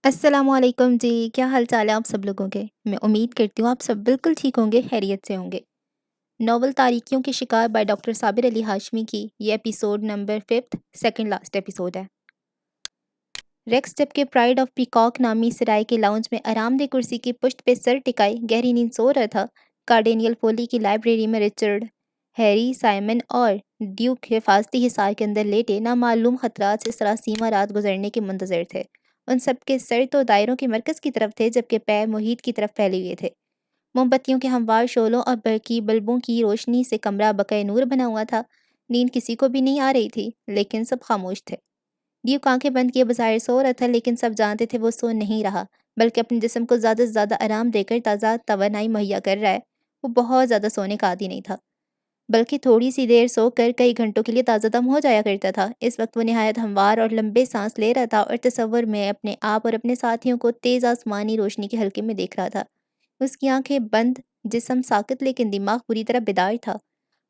السلام علیکم جی، کیا حال چال ہے آپ سب لوگوں کے؟ میں امید کرتی ہوں آپ سب بالکل ٹھیک ہوں گے، خیریت سے ہوں گے۔ ناول تاریکیوں کے شکار بائی ڈاکٹر صابر علی ہاشمی کی یہ episode number 5 second last episode ہے۔ ریکس جب کہ پرائڈ آف پیکاک نامی سرائے کے لاؤنج میں آرام دہ کرسی کی پشت پہ سر ٹکائے گہری نیند سو رہا تھا، کارڈینیل فولی کی لائبریری میں رچرڈ، ہیری، سائمن اور ڈیوک حفاظتی حصار کے اندر لیٹے نامعلوم خطرات سے سراسیمہ رات گزرنے کے منتظر تھے۔ ان سب کے سر تو دائروں کے مرکز کی طرف تھے جبکہ پیر محیط کی طرف پھیلے ہوئے تھے۔ موم بتیوں کے ہموار شعلوں اور برقی بلبوں کی روشنی سے کمرہ بقع نور بنا ہوا تھا۔ نیند کسی کو بھی نہیں آ رہی تھی، لیکن سب خاموش تھے۔ ڈیوک آنکھیں بند کیے بظاہر سو رہا تھا، لیکن سب جانتے تھے وہ سو نہیں رہا، بلکہ اپنے جسم کو زیادہ سے زیادہ آرام دے کر تازہ توانائی مہیا کر رہا ہے۔ وہ بہت زیادہ سونے کا عادی نہیں تھا، بلکہ تھوڑی سی دیر سو کر کئی گھنٹوں کے لیے تازہ دم ہو جایا کرتا تھا۔ اس وقت وہ نہایت ہموار اور لمبے سانس لے رہا تھا اور تصور میں اپنے آپ اور اپنے ساتھیوں کو تیز آسمانی روشنی کے حلقے میں دیکھ رہا تھا۔ اس کی آنکھیں بند، جسم ساکت، لیکن دماغ پوری طرح بیدار تھا۔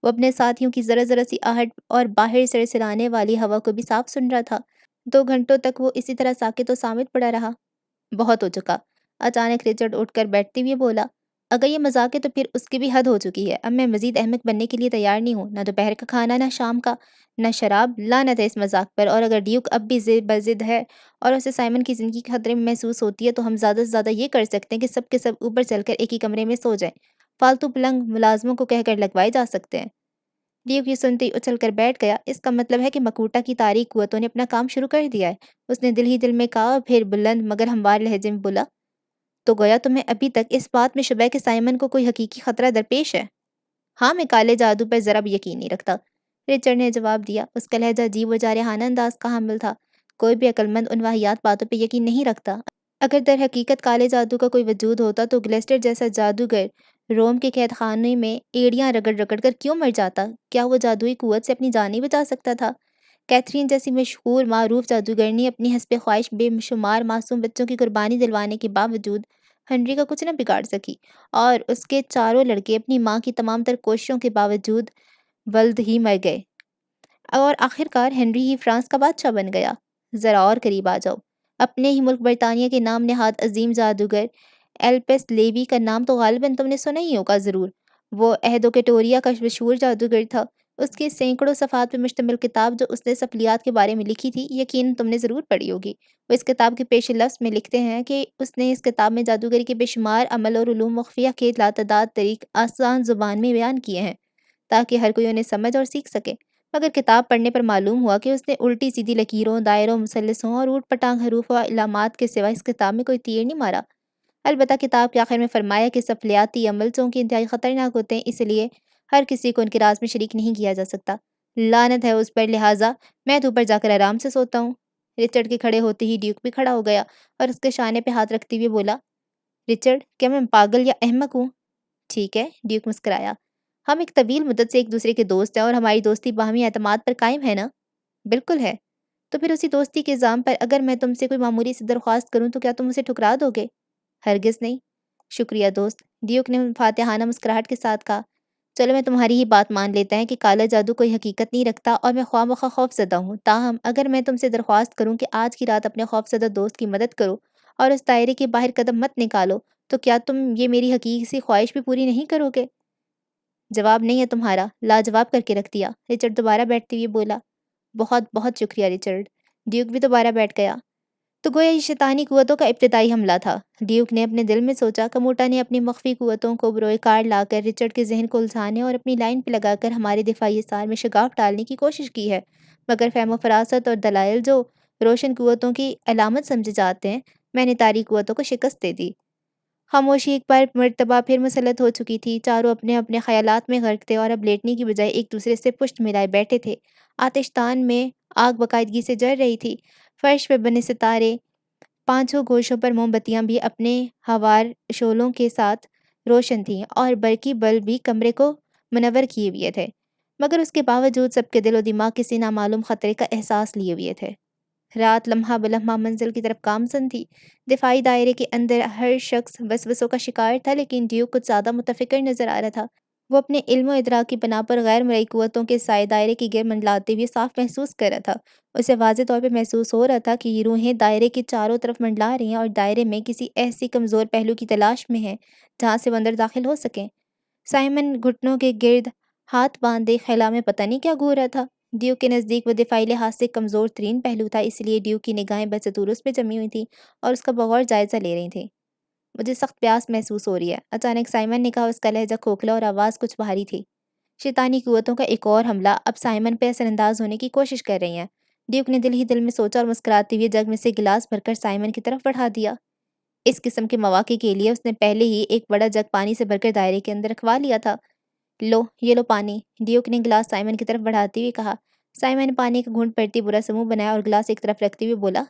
وہ اپنے ساتھیوں کی ذرا ذرا سی آہٹ اور باہر سرسرانے والی ہوا کو بھی صاف سن رہا تھا۔ 2 گھنٹوں تک وہ اسی طرح ساکت و صامت پڑا رہا۔ بہت ہو چکا۔ اچانک رچرڈ اٹھ کر بیٹھتے ہوئے بولا، اگر یہ مذاق ہے تو پھر اس کی بھی حد ہو چکی ہے۔ اب میں مزید احمق بننے کے لیے تیار نہیں ہوں، نہ دوپہر کا کھانا، نہ شام کا، نہ شراب۔ لعنت ہے اس مذاق پر، اور اگر ڈیوک اب بھی بضد ہے اور اسے سائمن کی زندگی کے خطرے میں محسوس ہوتی ہے تو ہم زیادہ سے زیادہ یہ کر سکتے ہیں کہ سب کے سب اوپر چل کر ایک ہی کمرے میں سو جائیں۔ فالتو پلنگ ملازموں کو کہہ کر لگوائے جا سکتے ہیں۔ ڈیوک یہ سنتے ہی اچھل کر بیٹھ گیا۔ اس کا مطلب ہے کہ مکوٹا کی تاریک قوتوں نے اپنا کام شروع کر دیا ہے، اس نے دل ہی دل میں کہا، اور پھر بلند مگر ہموار لہجے میں بولا، تو گویا تمہیں ابھی تک اس بات میں شبہ ہے کہ سائمن کو کوئی حقیقی خطرہ درپیش ہے؟ ہاں، میں کالے جادو پر ذرا بھی یقین نہیں رکھتا، رچرڈ نے جواب دیا۔ اس کا لہجہ عجیب و جارحانہ انداز کا حامل تھا۔ کوئی بھی عقل مند ان واہیات باتوں پہ یقین نہیں رکھتا۔ اگر در حقیقت کالے جادو کا کوئی وجود ہوتا تو گلیسٹر جیسا جادوگر روم کے قید خانے میں ایڑیاں رگڑ رگڑ کر کیوں مر جاتا؟ کیا وہ جادوئی قوت سے اپنی جان نہیں بچا سکتا تھا؟ کیتھرین جیسی مشہور معروف جادوگرنی اپنی حسب خواہش بے شمار معصوم بچوں کی قربانی دلوانے کے باوجود ہنری کا کچھ نہ بگاڑ سکی، اور اس کے چاروں لڑکے اپنی ماں کی تمام تر کوششوں کے باوجود ولد ہی مر گئے، اور آخرکار ہنری ہی فرانس کا بادشاہ بن گیا۔ ذرا اور قریب آ جاؤ۔ اپنے ہی ملک برطانیہ کے نام نہاد عظیم جادوگر ایلپس لیوی کا نام تو غالباً تم نے سنا ہی ہوگا ضرور۔ وہ ایہدوکیٹوریا کا مشہور جادوگر تھا۔ اس کی سینکڑوں صفحات پر مشتمل کتاب جو اس نے سفلیات کے بارے میں لکھی تھی، یقیناً تم نے ضرور پڑھی ہوگی۔ وہ اس کتاب کے پیش لفظ میں لکھتے ہیں کہ اس نے اس کتاب میں جادوگری کے بے شمار عمل اور علوم مخفیہ کے لاتعداد طریق آسان زبان میں بیان کیے ہیں تاکہ ہر کوئی انہیں سمجھ اور سیکھ سکے، مگر کتاب پڑھنے پر معلوم ہوا کہ اس نے الٹی سیدھی لکیروں، دائروں، مثلثوں اور اوٹ پٹانگ حروف و علامات کے سوا اس کتاب میں کوئی تیر نہیں مارا۔ البتہ کتاب کے آخر میں فرمایا کہ سفلیاتی عمل چونکہ انتہائی خطرناک ہوتے ہیں، اس لیے ہر کسی کو ان کے راز میں شریک نہیں کیا جا سکتا۔ لعنت ہے اس پر، لہٰذا میں تو اوپر جا کر آرام سے سوتا ہوں۔ رچرڈ کے کھڑے ہوتے ہی ڈیوک بھی کھڑا ہو گیا اور اس کے شانے پہ ہاتھ رکھتے ہوئے بولا، رچرڈ، کیا میں پاگل یا احمق ہوں؟ ٹھیک ہے، ڈیوک مسکرایا، ہم ایک طویل مدت سے ایک دوسرے کے دوست ہیں اور ہماری دوستی باہمی اعتماد پر قائم ہے نا؟ بالکل ہے۔ تو پھر اسی دوستی کے الزام پر اگر میں تم سے کوئی معمولی سی درخواست کروں تو کیا تم اسے ٹھکرا دو گے؟ ہرگز نہیں۔ شکریہ دوست، ڈیوک نے فاتحانہ مسکراہٹ کے ساتھ کہا۔ چلو میں تمہاری ہی بات مان لیتا ہے کہ کالا جادو کوئی حقیقت نہیں رکھتا اور میں خواہ مخواہ خوف زدہ ہوں، تاہم اگر میں تم سے درخواست کروں کہ آج کی رات اپنے خوف زدہ دوست کی مدد کرو اور اس دائرے کے باہر قدم مت نکالو، تو کیا تم یہ میری حقیقی سی خواہش بھی پوری نہیں کرو گے؟ جواب نہیں ہے تمہارا، لاجواب کر کے رکھ دیا، رچرڈ دوبارہ بیٹھتے ہوئے بولا۔ بہت بہت شکریہ رچرڈ۔ ڈیوک بھی دوبارہ بیٹھ گیا۔ تو گویا یہ شیطانی قوتوں کا ابتدائی حملہ تھا، ڈیوک نے اپنے دل میں سوچا۔ کموٹا نے اپنی مخفی قوتوں کو بروئے کار لا کر رچرڈ کے ذہن کو الجھانے اور اپنی لائن پہ لگا کر ہمارے دفاعی حصار میں شگاف ڈالنے کی کوشش کی ہے، مگر فہم و فراست اور دلائل جو روشن قوتوں کی علامت سمجھے جاتے ہیں، میں نے تاریک قوتوں کو شکست دے دی۔ خاموشی ایک بار مرتبہ پھر مسلط ہو چکی تھی۔ چاروں اپنے اپنے خیالات میں غرق تھے اور اب لیٹنے کی بجائے ایک دوسرے سے پشت ملائے بیٹھے تھے۔ آتش دان میں آگ باقاعدگی سے جل رہی تھی۔ فرش پہ بنے ستارے، پانچوں گوشوں پر موم بتیاں بھی اپنے ہموار شعلوں کے ساتھ روشن تھیں اور برقی بلب بھی کمرے کو منور کیے ہوئے تھے، مگر اس کے باوجود سب کے دل و دماغ کسی نامعلوم خطرے کا احساس لیے ہوئے تھے۔ رات لمحہ بلمحہ منزل کی طرف گامزن تھی۔ دفاعی دائرے کے اندر ہر شخص وسوسوں کا شکار تھا، لیکن ڈیوک کچھ زیادہ متفکر نظر آ رہا تھا۔ وہ اپنے علم و ادراک کی بنا پر غیر مرئی قوتوں کے سائے دائرے کی گرد منڈلاتے ہوئے صاف محسوس کر رہا تھا۔ اسے واضح طور پہ محسوس ہو رہا تھا کہ یہ روحیں دائرے کے چاروں طرف منڈلا رہی ہیں اور دائرے میں کسی ایسی کمزور پہلو کی تلاش میں ہیں جہاں سے وہ اندر داخل ہو سکیں۔ سائمن گھٹنوں کے گرد ہاتھ باندھے خلا میں پتہ نہیں کیا گھور رہا تھا۔ ڈیوک کے نزدیک وہ دفاعی لحاظ سے کمزور ترین پہلو تھا، اس لیے ڈیوک کی نگاہیں بدستور اس پہ جمی ہوئی تھیں اور اس کا بغور جائزہ لے رہی تھیں۔ مجھے سخت پیاس محسوس ہو رہی ہے، اچانک سائمن نے کہا۔ اس کا لہجہ کھوکھلا اور آواز کچھ بھاری تھی۔ شیطانی قوتوں کا ایک اور حملہ اب سائمن پہ اثر انداز ہونے کی کوشش کر رہی ہیں۔ ڈیوک نے دل ہی دل میں سوچا اور مسکراتے ہوئے جگ میں سے گلاس بھر کر سائمن کی طرف بڑھا دیا۔ اس قسم کے مواقع کے لیے اس نے پہلے ہی ایک بڑا جگ پانی سے بھر کر دائرے کے اندر رکھوا لیا تھا۔ لو، یہ لو پانی، ڈیوک نے گلاس سائمن کی طرف بڑھاتے ہوئے کہا۔ سائمن نے پانی کا گھونٹ بھرتے برا سا منہ بنایا اور گلاس ایک طرف رکھتے ہوئے بولا،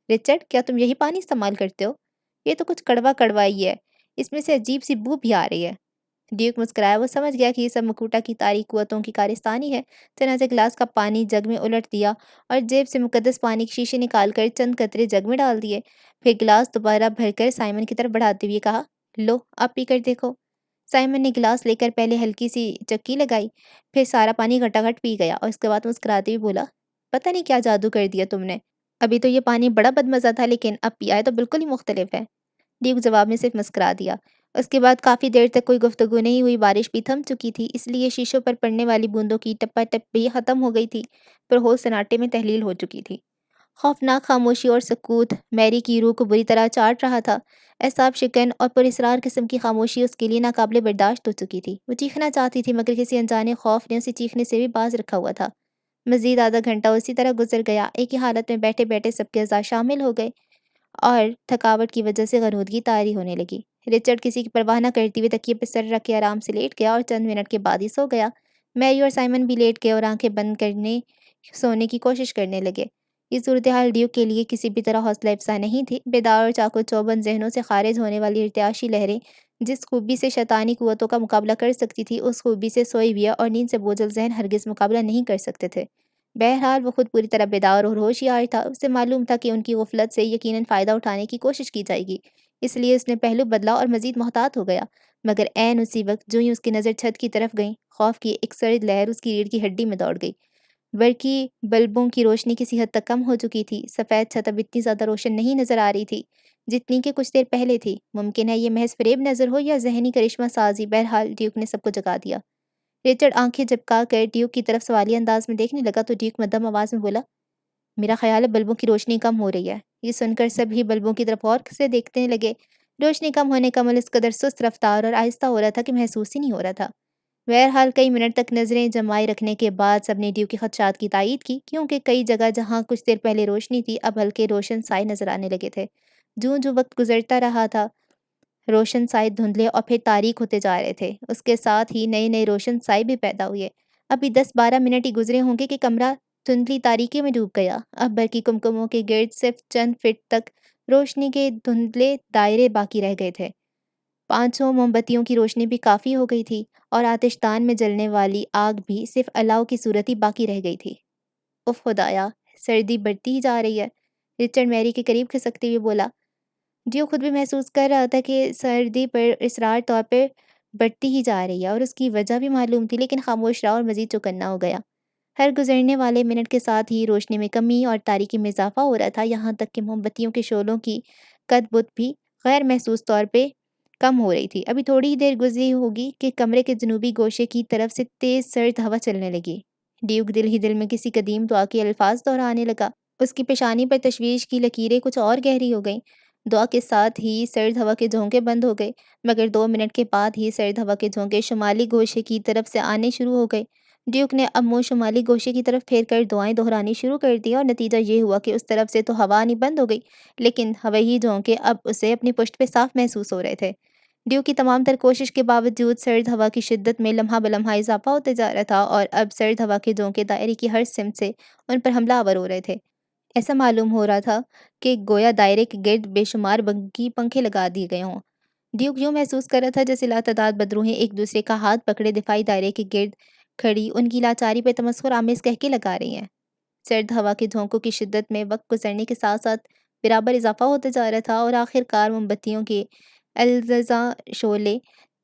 رچرڈ، کیا تم یہی پانی استعمال کرتے ہو؟ یہ تو کچھ کڑوا کڑوا ہی ہے، اس میں سے عجیب سی بو بھی آ رہی ہے۔ ڈیوک مسکرایا، وہ سمجھ گیا کہ یہ سب مکوٹا کی تاریک قوتوں کی کارستانی ہے۔ چنانچہ گلاس کا پانی جگ میں الٹ دیا اور جیب سے مقدس پانی کے شیشے نکال کر چند قطرے جگ میں ڈال دیے۔ پھر گلاس دوبارہ بھر کر سائمن کی طرف بڑھاتے ہوئے کہا، لو، اب پی کر دیکھو۔ سائمن نے گلاس لے کر پہلے ہلکی سی چکی لگائی، پھر سارا پانی گھٹا گھٹ پی گیا اور اس کے بعد مسکراتے ہوئے بولا، پتہ نہیں کیا جادو کر دیا تم نے، ابھی تو یہ پانی بڑا بدمزہ تھا لیکن اب پیا ہے تو بالکل ہی مختلف ہے۔ ڈیوک جواب میں صرف مسکرا دیا۔ اس کے بعد کافی دیر تک کوئی گفتگو نہیں ہوئی۔ بارش بھی تھم چکی تھی، اس لیے شیشوں پر پڑنے والی بوندوں کی ٹپا ٹپ بھی ختم ہو گئی تھی، پر ہول سناٹے میں تحلیل ہو چکی تھی۔ خوفناک خاموشی اور سکوت میری کی روح کو بری طرح چاٹ رہا تھا۔ اعصاب شکن اور پراسرار قسم کی خاموشی اس کے لیے ناقابل برداشت ہو چکی تھی۔ وہ چیخنا چاہتی تھی مگر کسی انجانے خوف نے اسے چیخنے سے بھی باز رکھا ہوا تھا۔ مزید آدھا گھنٹہ اسی طرح گزر گیا۔ ایک ہی حالت میں بیٹھے بیٹھے سب کے اعضاء شامل ہو گئے اور تھکاوٹ کی وجہ سے غنودگی طاری ہونے لگی۔ رچرڈ کسی کی پرواہ نہ کرتے ہوئے تکیے پہ سر رکھ کے آرام سے لیٹ گیا اور چند منٹ کے بعد ہی سو گیا۔ میری اور سائمن بھی لیٹ گئے اور آنکھیں بند کرنے سونے کی کوشش کرنے لگے۔ یہ صورتحال ڈیوک کے لیے کسی بھی طرح حوصلہ افزا نہیں تھی۔ بیدار اور چاق و چوبند ذہنوں سے خارج ہونے والی ارتعاشی لہریں جس خوبی سے شیطانی قوتوں کا مقابلہ کر سکتی تھی، اس خوبی سے سوئے ہوئے اور نیند سے بوجھل ذہن ہرگز مقابلہ نہیں کر سکتے تھے۔ بہرحال وہ خود پوری طرح بیدار اور ہوشیار تھا۔ اسے معلوم تھا کہ ان کی غفلت سے یقیناً فائدہ اٹھانے کی کوشش کی جائے گی، اس لیے اس نے پہلو بدلا اور مزید محتاط ہو گیا۔ مگر عین اسی وقت جو ہی اس کی نظر چھت کی طرف گئی، خوف کی ایک سرد لہر اس کی ریڑھ کی ہڈی میں دوڑ گئی۔ برقی بلبوں کی روشنی کسی حد تک کم ہو چکی تھی۔ سفید چھت اب اتنی زیادہ روشن نہیں نظر آ رہی تھی جتنی کہ کچھ دیر پہلے تھی۔ ممکن ہے یہ محض فریب نظر ہو یا ذہنی کرشمہ سازی، بہرحال ڈیوک نے سب کو جگا دیا۔ رچرڈ آنکھیں جھپکا کر ڈیوک کی طرف سوالیہ انداز میں دیکھنے لگا تو ڈیوک مدھم آواز میں بولا، میرا خیال ہے بلبوں کی روشنی کم ہو رہی ہے۔ یہ سن کر سب ہی بلبوں کی طرف غور سے دیکھنے لگے۔ روشنی کم ہونے کا عمل اس قدر سست رفتار اور آہستہ ہو رہا تھا کہ محسوس ہی نہیں ہو رہا تھا۔ بہرحال کئی منٹ تک نظریں جمائے رکھنے کے بعد سب نے ڈیوک کے خدشات کی تائید کی، کیونکہ کئی جگہ جہاں کچھ دیر پہلے روشنی تھی اب ہلکے روشن سائے نظر آنے لگے تھے۔ جوں جوں وقت گزرتا رہا تھا روشن سائے دھندلے اور پھر تاریک ہوتے جا رہے تھے۔ اس کے ساتھ ہی نئے نئے روشن سائے بھی پیدا ہوئے۔ ابھی 10-12 منٹ ہی گزرے ہوں گے کہ کمرہ دھندلی تاریکی میں ڈوب گیا۔ اب برقی کمکموں کے گرد صرف چند فٹ تک روشنی کے دھندلے دائرے باقی رہ گئے تھے۔ 500 موم بتیوں کی روشنی بھی کافی ہو گئی تھی اور آتش دان میں جلنے والی آگ بھی صرف الاؤ کی صورت ہی باقی رہ گئی تھی۔ اف خدایا، سردی بڑھتی ہی جا رہی ہے، رچرڈ میری کے قریب کھسکتے ہوئے بولا۔ ڈیو خود بھی محسوس کر رہا تھا کہ سردی پر اسرار طور پر بڑھتی ہی جا رہی ہے اور اس کی وجہ بھی معلوم تھی، لیکن خاموش رہا اور مزید چوکنا ہو گیا۔ ہر گزرنے والے منٹ کے ساتھ ہی روشنی میں کمی اور تاریکی میں اضافہ ہو رہا تھا، یہاں تک کہ موم بتیوں کے شعلوں کی قد بت بھی غیر محسوس طور پہ کم ہو رہی تھی۔ ابھی تھوڑی ہی دیر گزری ہوگی کہ کمرے کے جنوبی گوشے کی طرف سے تیز سرد ہوا چلنے لگی۔ ڈیوک دل ہی دل میں کسی قدیم دعا کے الفاظ دہرانے لگا۔ اس کی پیشانی پر تشویش کی لکیریں کچھ اور گہری ہو گئیں۔ دعا کے ساتھ ہی سرد ہوا کے جھونکے بند ہو گئے، مگر 2 منٹ کے بعد ہی سرد ہوا کے جھونکے شمالی گوشے کی طرف سے آنے شروع ہو گئے۔ ڈیوک نے اب منہ شمالی گوشے کی طرف پھیر کر دعائیں دہرانی شروع کر دی اور نتیجہ یہ ہوا کہ اس طرف سے تو ہوا آنی بند ہو گئی، لیکن ہوائی جھونکے اب اسے اپنی پشت پہ صاف محسوس ہو رہے تھے۔ ڈیوک کی تمام تر کوشش کے باوجود سرد ہوا کی شدت میں لمحہ بلمحہ اضافہ ہوتے جا رہا تھا اور اب سرد ہوا کے جھونکے دائرے کی ہر سمت سے ان پر حملہ آور ہو رہے تھے۔ ایسا معلوم ہو رہا تھا کہ گویا دائرے کے گرد بے شمار بگی پنکھے لگا دیے گئے ہوں۔ ڈیوک یوں محسوس کر رہا تھا جیسے لاتعداد بدروحیں ایک دوسرے کا ہاتھ پکڑے دفاعی دائرے کے گرد کھڑی ان کی لاچاری پہ تمسخر آمیز قہقہے لگا رہی ہیں۔ سرد ہوا کے جھونکوں کی شدت میں وقت گزرنے کے ساتھ ساتھ برابر اضافہ ہوتے جا رہا تھا اور آخر کار موم بتیوں کے الزاں شعلے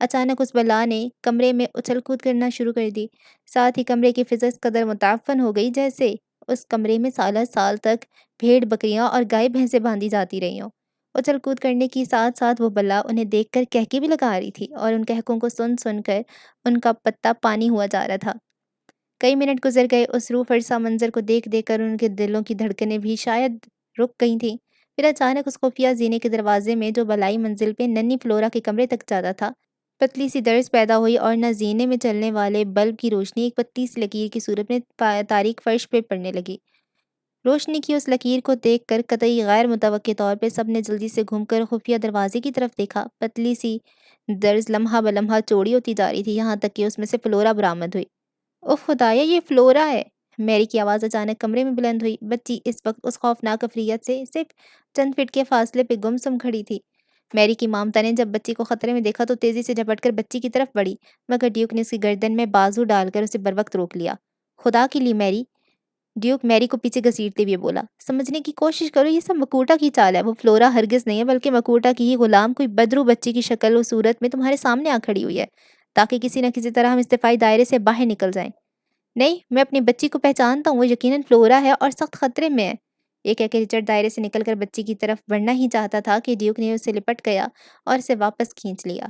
اچانک اس بلا نے کمرے میں اچھل کود کرنا شروع کر دی۔ ساتھ ہی کمرے کی فضا اس قدر متعفن ہو گئی جیسے اس کمرے میں سالہ سال تک بھیڑ بکریاں اور گائے بھینسیں باندھی جاتی رہی ہوں۔ اچھل کود کرنے کی ساتھ ساتھ وہ بلا انہیں دیکھ کر کہکے بھی لگا رہی تھی اور ان کہکوں کو سن سن کر ان کا پتا پانی ہوا جا رہا تھا۔ کئی منٹ گزر گئے، اس روح فرسا منظر کو دیکھ دیکھ کر ان کے دلوں کی دھڑکنیں بھی شاید رک گئی تھیں۔ پھر اچانک اس خفیہ زینے کے دروازے میں جو بالائی منزل پہ ننھی فلورا کے کمرے تک جاتا تھا، پتلی سی درز پیدا ہوئی اور نہ زینے میں چلنے والے بلب کی روشنی ایک پتلی سی لکیر کی صورت میں تاریک فرش پہ پڑنے لگی۔ روشنی کی اس لکیر کو دیکھ کر قطعی غیر متوقع طور پہ سب نے جلدی سے گھوم کر خفیہ دروازے کی طرف دیکھا۔ پتلی سی درز لمحہ بلمحہ چوڑی ہوتی جا رہی تھی، یہاں تک کہ اس میں سے فلورا برآمد ہوئی۔ اوہ خدایا، یہ فلورا ہے! میری کی آواز اچانک کمرے میں بلند ہوئی۔ بچی اس وقت اس خوفناک افریت سے صرف چند فٹ کے فاصلے پہ گم سم کھڑی تھی۔ میری کی مامتا نے جب بچی کو خطرے میں دیکھا تو تیزی سے جھپٹ کر بچی کی طرف بڑھی، مگر ڈیوک نے اس کی گردن میں بازو ڈال کر اسے بروقت روک لیا۔ خدا کے لیے میری! ڈیوک میری کو پیچھے گھسیٹتے ہوئے بولا، سمجھنے کی کوشش کرو، یہ سب مکوٹا کی چال ہے۔ وہ فلورا ہرگز نہیں ہے، بلکہ مکوٹا کی ہی غلام کوئی بدرو بچی کی شکل و صورت میں تمہارے سامنے آ کھڑی ہوئی ہے، تاکہ کسی نہ کسی طرح ہم اس دفاعی دائرے سے باہر نکل جائیں۔ نہیں، میں اپنی بچی کو پہچانتا ہوں، وہ یقیناً فلورا ہے اور سخت خطرے میں ہے۔ یہ کہہ کے رچرڈ دائرے سے نکل کر بچی کی طرف بڑھنا ہی چاہتا تھا کہ ڈیوک نے اسے لپٹ گیا اور اسے واپس کھینچ لیا۔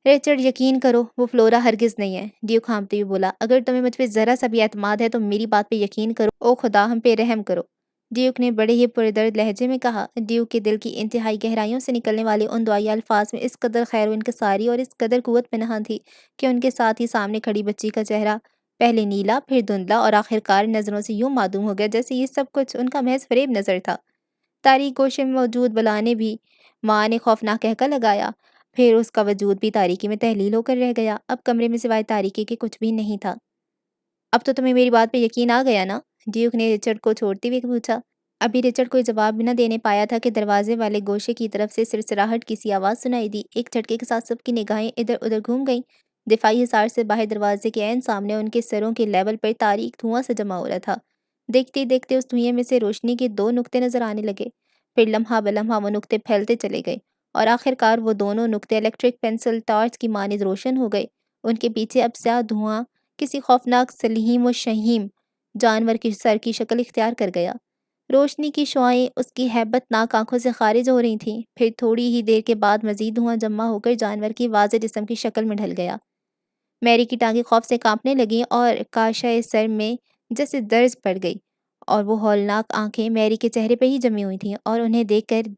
رچرڈ، یقین کرو، وہ فلورا ہرگز نہیں ہے، ڈیوک ہانپتے ہوئے بولا۔ اگر تمہیں مجھ پہ ذرا سا بھی اعتماد ہے تو میری بات پہ یقین کرو۔ او خدا، ہم پہ رحم کرو، ڈیوک نے بڑے ہی پردرد لہجے میں کہا۔ ڈیوک کے دل کی انتہائی گہرائیوں سے نکلنے والے ان دعائیہ الفاظ میں اس قدر خیر و انکساری اور اس قدر قوت پنہاں تھی کہ ان کے ساتھ ہی سامنے کھڑی بچی کا چہرہ پہلے نیلا، پھر دھندلا اور آخرکار نظروں سے یوں معدوم ہو گیا جیسے یہ سب کچھ ان کا محض فریب نظر تھا۔ تاریک گوشے میں موجود بلا نے بھی ماں نے خوفناک کہکا لگایا، پھر اس کا وجود بھی تاریکی میں تحلیل ہو کر رہ گیا۔ اب کمرے میں سوائے تاریکی کے کچھ بھی نہیں تھا۔ اب تو تمہیں میری بات پہ یقین آ گیا نا؟ ڈیوک نے رچرڈ کو چھوڑتے ہوئے پوچھا۔ ابھی رچرڈ کوئی جواب بھی نہ دینے پایا تھا کہ دروازے والے گوشے کی طرف سے سرسراہٹ کی سی آواز سنائی دی۔ ایک جھٹکے کے ساتھ سب کی نگاہیں ادھر ادھر گھوم گئیں۔ دفاعی حصار سے باہر دروازے کے عین سامنے ان کے سروں کے لیول پر تاریک دھواں سے جمع ہو رہا تھا۔ دیکھتے دیکھتے اس دھوئیں میں سے روشنی کے دو نقطے نظر آنے لگے، پھر لمحہ بلمحہ وہ نقطے پھیلتے چلے گئے اور آخرکار وہ دونوں نقطے الیکٹرک پینسل ٹارچ کی مانند روشن ہو گئے۔ ان کے پیچھے اب سیاہ دھواں کسی خوفناک سلیم و شہیم جانور کی سر کی شکل اختیار کر گیا۔ روشنی کی شعاعیں اس کی ہیبت ناک آنکھوں سے خارج ہو رہی تھیں، پھر تھوڑی ہی دیر کے بعد مزید دھواں جمع ہو کر جانور کی واضح جسم کی شکل میں ڈھل گیا۔ میری کی ٹانگیں خوف سے کانپنے لگیں اور کاشائے سر میں جیسے درز پڑ گئی، اور وہ ہولناک آنکھیں میری کے چہرے پہ ہی جمی ہوئی تھیں اور انہیں دیکھ کر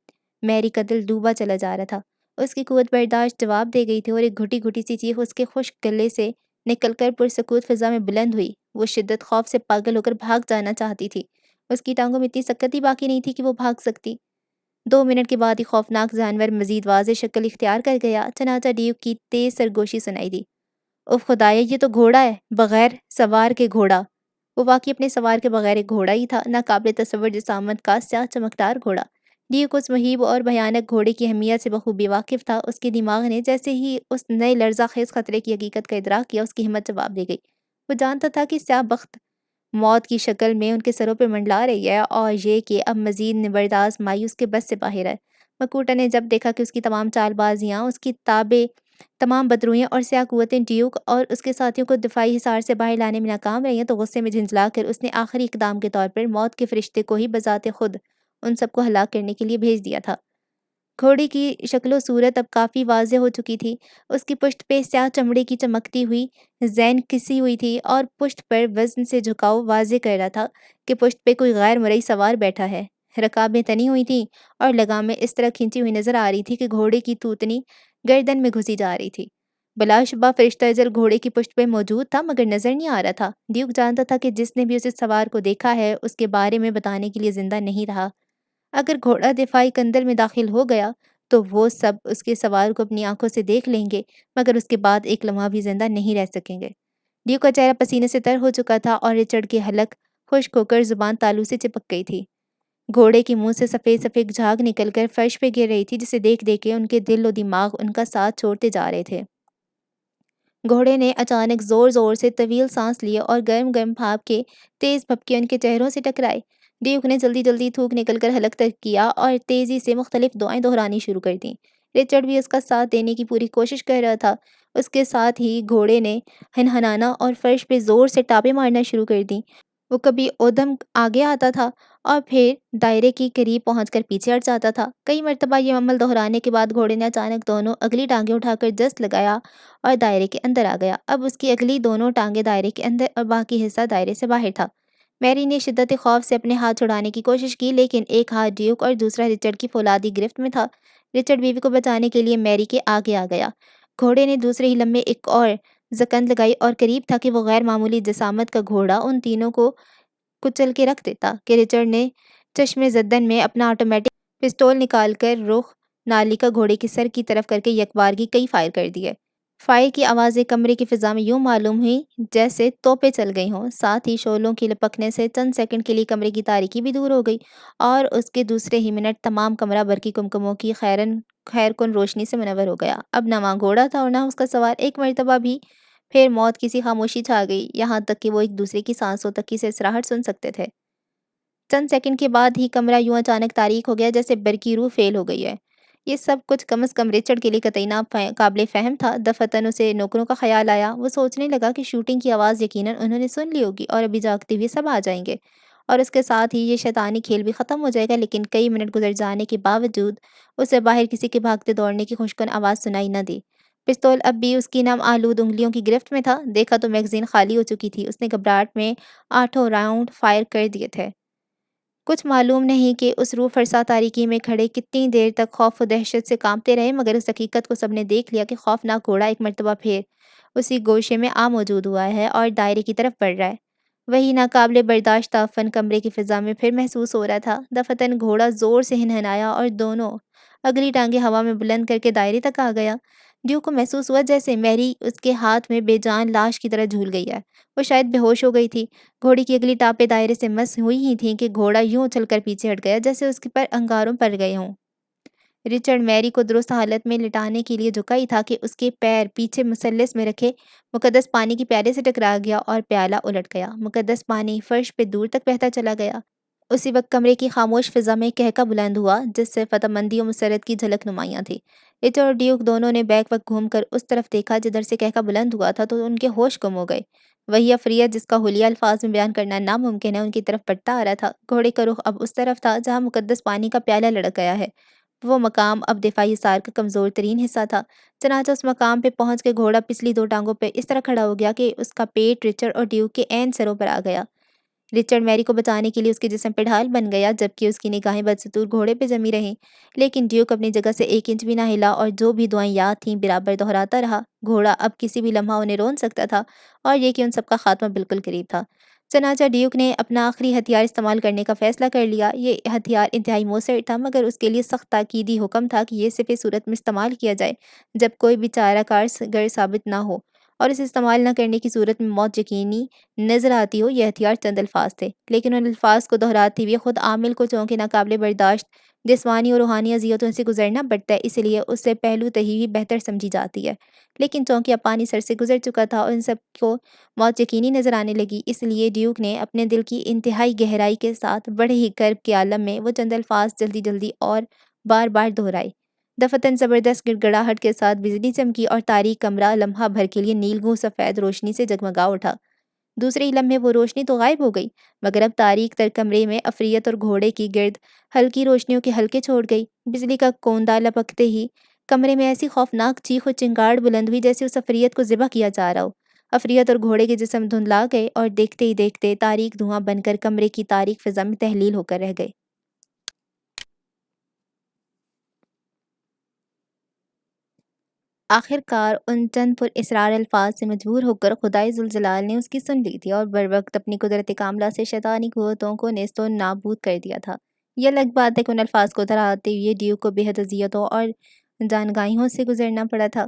میری کا دل ڈوبا چلا جا رہا تھا۔ اس کی قوت برداشت جواب دے گئی تھی اور ایک گھٹی گھٹی سی چیخ اس کے خشک گلے سے نکل کر پرسکوت فضا میں بلند ہوئی۔ وہ شدت خوف سے پاگل ہو کر بھاگ جانا چاہتی تھی۔ اس کی ٹانگوں میں اتنی سکت ہی باقی نہیں تھی کہ وہ بھاگ سکتی۔ 2 منٹ کے بعد ہی خوفناک جانور مزید واضح شکل اختیار کر گیا، چنانچہ ڈیوک کی تیز سرگوشی سنائی دی۔ اف خدایا، یہ تو گھوڑا ہے، بغیر سوار کے گھوڑا! وہ واقعی اپنے سوار کے بغیر ایک گھوڑا ہی تھا، ناقابل تصور جسامت کا سیاہ چمکدار گھوڑا۔ ڈیوک اس مہیب اور بھیانک گھوڑے کی اہمیت سے بخوبی واقف تھا۔ اس کے دماغ نے جیسے ہی اس نئے لرزہ خیز خطرے کی حقیقت کا ادراک کیا، اس کی ہمت جواب دے گئی۔ وہ جانتا تھا کہ سیاہ بخت موت کی شکل میں ان کے سروں پہ منڈلا رہی ہے اور یہ کہ اب مزید نبرداز مایوس کے بس سے باہر ہے۔ مکوٹا نے جب دیکھا کہ اس کی تمام چال بازیاں، اس کی تابع تمام بدروئیں اور سیاہ قوتیں ڈیوک اور اس کے ساتھیوں کو دفاعی حصار سے باہر لانے میں ناکام رہی ہیں، تو غصے میں جھنجلا کر اس نے آخری اقدام کے طور پر موت کے فرشتے کو ہی بذات خود ان سب کو ہلاک کرنے کے لیے بھیج دیا تھا۔ گھوڑے کی شکل و صورت اب کافی واضح ہو چکی تھی۔ اس کی پشت پہ سیاہ چمڑے کی چمکتی ہوئی زین کسی ہوئی تھی اور پشت پر وزن سے جھکاؤ واضح کر رہا تھا کہ پشت پہ کوئی غیر مرئی سوار بیٹھا ہے۔ رکابیں تنی ہوئی تھیں اور لگامیں اس طرح کھینچی ہوئی نظر آ رہی تھی کہ گھوڑے کی توتنی گردن میں گھسی جا رہی تھی۔ بلا شبہ فرشتہ اجل گھوڑے کی پشت پہ موجود تھا، مگر نظر نہیں آ رہا تھا۔ ڈیوک جانتا تھا کہ جس نے بھی اسے سوار کو دیکھا ہے اس کے بارے میں بتانے کے لیے زندہ نہیں رہا۔ اگر گھوڑا دفاعی کندل میں داخل ہو گیا تو وہ سب اس کے سوار کو اپنی آنکھوں سے دیکھ لیں گے، مگر اس کے بعد ایک لمحہ بھی زندہ نہیں رہ سکیں گے۔ ڈیوک کا چہرہ پسینے سے تر ہو چکا تھا اور رچرڈ کی حلق خشک ہو کر زبان تالو سے چپک گئی تھی۔ گھوڑے کے منہ سے سفید سفید جھاگ نکل کر فرش پہ گر رہی تھی، جسے دیکھ دیکھ کے ان کے دل و دماغ ان کا ساتھ چھوڑتے جا رہے تھے۔ گھوڑے نے اچانک زور زور سے طویل سانس لیے اور گرم گرم بھاپ کے تیز بھپکے ان کے چہروں سے ٹکرائے۔ ڈیوک نے جلدی جلدی تھوک نکل کر حلق ترک کیا اور تیزی سے مختلف دعائیں دہرانی شروع کر دیں۔ رچرڈ بھی اس کا ساتھ دینے کی پوری کوشش کر رہا تھا۔ اس کے ساتھ ہی گھوڑے نے ہنہنانا اور فرش پہ زور سے ٹاپیں مارنا شروع کر دیں۔ وہ کبھی اودم آگے آتا تھا اور پھر دائرے کے قریب پہنچ کر پیچھے ہٹ جاتا تھا۔ کئی مرتبہ یہ عمل دہرانے کے بعد گھوڑے نے اچانک دونوں اگلی ٹانگیں اٹھا کر جست لگایا اور دائرے کے اندر آ گیا۔ اب اس کی اگلی دونوں ٹانگیں دائرے کے اندر اور باقی حصہ دائرے سے باہر تھا۔ میری نے شدت خوف سے اپنے ہاتھ چھڑانے کی کوشش کی، لیکن ایک ہاتھ ڈیوک اور دوسرا رچرڈ کی فولادی گرفت میں تھا۔ رچرڈ بیوی کو بچانے کے لیے میری کے آگے آ گیا۔ گھوڑے نے دوسرے ہی لمحے ایک اور زکند لگائی اور قریب تھا کہ وہ غیر معمولی جسامت کا گھوڑا ان تینوں کو کچل کے رکھ دیتا کہ رچرڈ نے چشم زدن میں اپنا آٹومیٹک پستول نکال کر رخ نالی کا گھوڑے کے سر کی طرف کر کے یکبارگی کئی فائر کر دیے۔ فائر کی آوازیں کمرے کی فضا میں یوں معلوم ہوئی جیسے توپیں چل گئی ہوں۔ ساتھ ہی شعلوں کی لپکنے سے چند سیکنڈ کے لیے کمرے کی تاریکی بھی دور ہو گئی اور اس کے دوسرے ہی منٹ تمام کمرہ برقی کمکموں کی خیر کن روشنی سے منور ہو گیا۔ اب نہ وہاں گھوڑا تھا اور نہ اس کا سوار۔ ایک مرتبہ بھی پھر موت کی سی خاموشی چھا گئی، یہاں تک کہ وہ ایک دوسرے کی سانسوں تک کی سرسراہٹ سن سکتے تھے۔ چند سیکنڈ کے بعد ہی کمرہ یوں اچانک تاریک ہو گیا جیسے برقی روح فیل ہو گئی ہے۔ یہ سب کچھ کم از کم رچرڈ کے لیے قطعی قابل فہم تھا۔ دفعتاً اسے نوکروں کا خیال آیا۔ وہ سوچنے لگا کہ شوٹنگ کی آواز یقیناً انہوں نے سن لی ہوگی اور ابھی جاگتے ہوئے سب آ جائیں گے اور اس کے ساتھ ہی یہ شیطانی کھیل بھی ختم ہو جائے گا، لیکن کئی منٹ گزر جانے کے باوجود اسے باہر کسی کے بھاگتے دوڑنے کی خوشگوار آواز سنائی نہ دی۔ پستول اب بھی اس کی نم آلود انگلیوں کی گرفت میں تھا۔ دیکھا تو میگزین خالی ہو چکی تھی۔ اس نے گھبراہٹ میں 8 راؤنڈ فائر کر دیے تھے۔ کچھ معلوم نہیں کہ اس روح فرسا تاریکی میں کھڑے کتنی دیر تک خوف و دہشت سے کانپتے رہے، مگر اس حقیقت کو سب نے دیکھ لیا کہ خوفناک گھوڑا ایک مرتبہ پھر اسی گوشے میں موجود ہوا ہے اور دائرے کی طرف بڑھ رہا ہے۔ وہی ناقابل برداشت تعفن کمرے کی فضا میں پھر محسوس ہو رہا تھا۔ دفعتاً گھوڑا زور سے ہنہنایا اور دونوں اگلی ٹانگیں ہوا میں بلند کر کے دائرے تک آ گیا۔ ڈیو کو محسوس ہوا جیسے میری اس کے ہاتھ میں بے جان لاش کی طرح جھول گئی ہے۔ وہ شاید بے ہوش ہو گئی تھی۔ گھوڑے کی اگلی ٹانپیں دائرے سے مس ہوئی ہی تھیں کہ گھوڑا یوں اچھل کر پیچھے ہٹ گیا جیسے اس پر انگاروں پڑ گئے ہوں۔ رچرڈ میری کو درست حالت میں لٹانے کے لیے جھکا ہی تھا کہ اس کے پیر پیچھے مثلث میں رکھے مقدس پانی کے پیالے سے ٹکرا گیا اور پیالہ الٹ گیا۔ مقدس پانی فرش پہ دور تک بہتا چلا گیا۔ اسی وقت کمرے کی خاموش فضا میں کہکا بلند ہوا جس سے فتح مندی و مسرت کی جھلک نمایاں تھی۔ رچرڈ اور ڈیوک دونوں نے بیک وقت گھوم کر اس طرف دیکھا جدھر سے کہکا بلند ہوا تھا تو ان کے ہوش گم ہو گئے۔ وہی عفریت جس کا حلیہ الفاظ میں بیان کرنا ناممکن ہے ان کی طرف بڑھتا آ رہا تھا۔ گھوڑے کا رخ اب اس طرف تھا جہاں مقدس پانی کا پیالہ لڑک گیا ہے۔ وہ مقام اب دفاعی حصار کا کمزور ترین حصہ تھا۔ چنانچہ اس مقام پہ پہنچ کے گھوڑا پچھلی 2 ٹانگوں پہ اس طرح کھڑا ہو گیا کہ اس کا پیٹ رچرڈ اور ڈیوک کے عین سروں پر آ گیا۔ رچرڈ میری کو بچانے کے لیے اس کے جسم پہ ڈھال بن گیا جبکہ اس کی نگاہیں بدستور گھوڑے پہ جمی رہیں، لیکن ڈیوک اپنی جگہ سے 1 انچ بھی نہ ہلا اور جو بھی دعائیں یاد تھیں برابر دہراتا رہا۔ گھوڑا اب کسی بھی لمحہ انہیں رون سکتا تھا اور یہ کہ ان سب کا خاتمہ بالکل قریب تھا۔ چنانچہ ڈیوک نے اپنا آخری ہتھیار استعمال کرنے کا فیصلہ کر لیا۔ یہ ہتھیار انتہائی مؤثر تھا مگر اس کے لیے سخت تاکیدی حکم تھا کہ یہ صرف اس صورت میں استعمال کیا جائے جب کوئی بھی چارہ کار گر ثابت نہ ہو اور اسے استعمال نہ کرنے کی صورت میں موت یقینی نظر آتی ہو۔ یہ ہتھیار چند الفاظ تھے، لیکن ان الفاظ کو دہراتے ہوئے خود عامل کو چونکہ ناقابل برداشت جسمانی اور روحانی اذیتوں سے گزرنا پڑتا ہے، اس لیے اس سے پہلو تہی بہتر سمجھی جاتی ہے۔ لیکن چونکہ اب پانی سر سے گزر چکا تھا اور ان سب کو موت یقینی نظر آنے لگی، اس لیے ڈیوک نے اپنے دل کی انتہائی گہرائی کے ساتھ بڑے ہی کرب کے عالم میں وہ چند الفاظ جلدی جلدی اور بار بار دہرائے۔ دفعتاً زبردست گڑگڑاہٹ کے ساتھ بجلی چمکی اور تاریک کمرہ لمحہ بھر کے لیے نیلگوں سفید روشنی سے جگمگا اٹھا۔ دوسرے ہی لمحے وہ روشنی تو غائب ہو گئی مگر اب تاریک تر کمرے میں عفریت اور گھوڑے کی گرد ہلکی روشنیوں کے حلقے چھوڑ گئی۔ بجلی کا کوندا لپکتے ہی کمرے میں ایسی خوفناک چیخ و چنگاڑ بلند ہوئی جیسے اس عفریت کو ذبح کیا جا رہا ہو۔ عفریت اور گھوڑے کے جسم دھندلا گئے اور دیکھتے ہی دیکھتے تاریک دھواں بن کر کمرے کی تاریک فضا میں تحلیل ہو کر رہ گئے۔ آخر کار ان چند پر اسرار الفاظ سے مجبور ہو کر خدائے ذوالجلال نے اس کی سن لی تھی اور بروقت اپنی قدرت کاملہ سے شیطانی قوتوں کو نیست و نابود کر دیا تھا۔ یہ الگ بات ہے کہ ان الفاظ کو دہراتے ہوئے ڈیوک کو بے حد اذیتوں اور جانگائیوں سے گزرنا پڑا تھا۔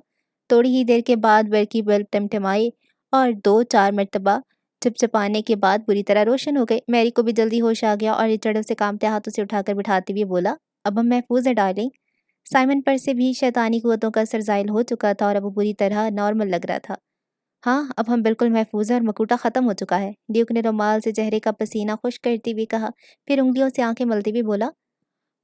تھوڑی ہی دیر کے بعد برقی بلب ٹمٹمائے اور 2-4 مرتبہ چپچپانے کے بعد بری طرح روشن ہو گئے۔ میری کو بھی جلدی ہوش آ گیا اور رچرڈ اسے کانپتے ہاتھوں سے اٹھا کر بٹھاتے ہوئے بولا، اب ہم محفوظ ہیں ڈارلنگ۔ سائمن پر سے بھی شیطانی قوتوں کا اثر زائل ہو چکا تھا اور اب وہ بری طرح نارمل لگ رہا تھا۔ ہاں، اب ہم بالکل محفوظ ہیں اور مکوٹا ختم ہو چکا ہے، ڈیوک نے رومال سے چہرے کا پسینہ خشک کرتے ہوئے کہا، پھر انگلیوں سے آنکھیں ملتے ہوئے بولا،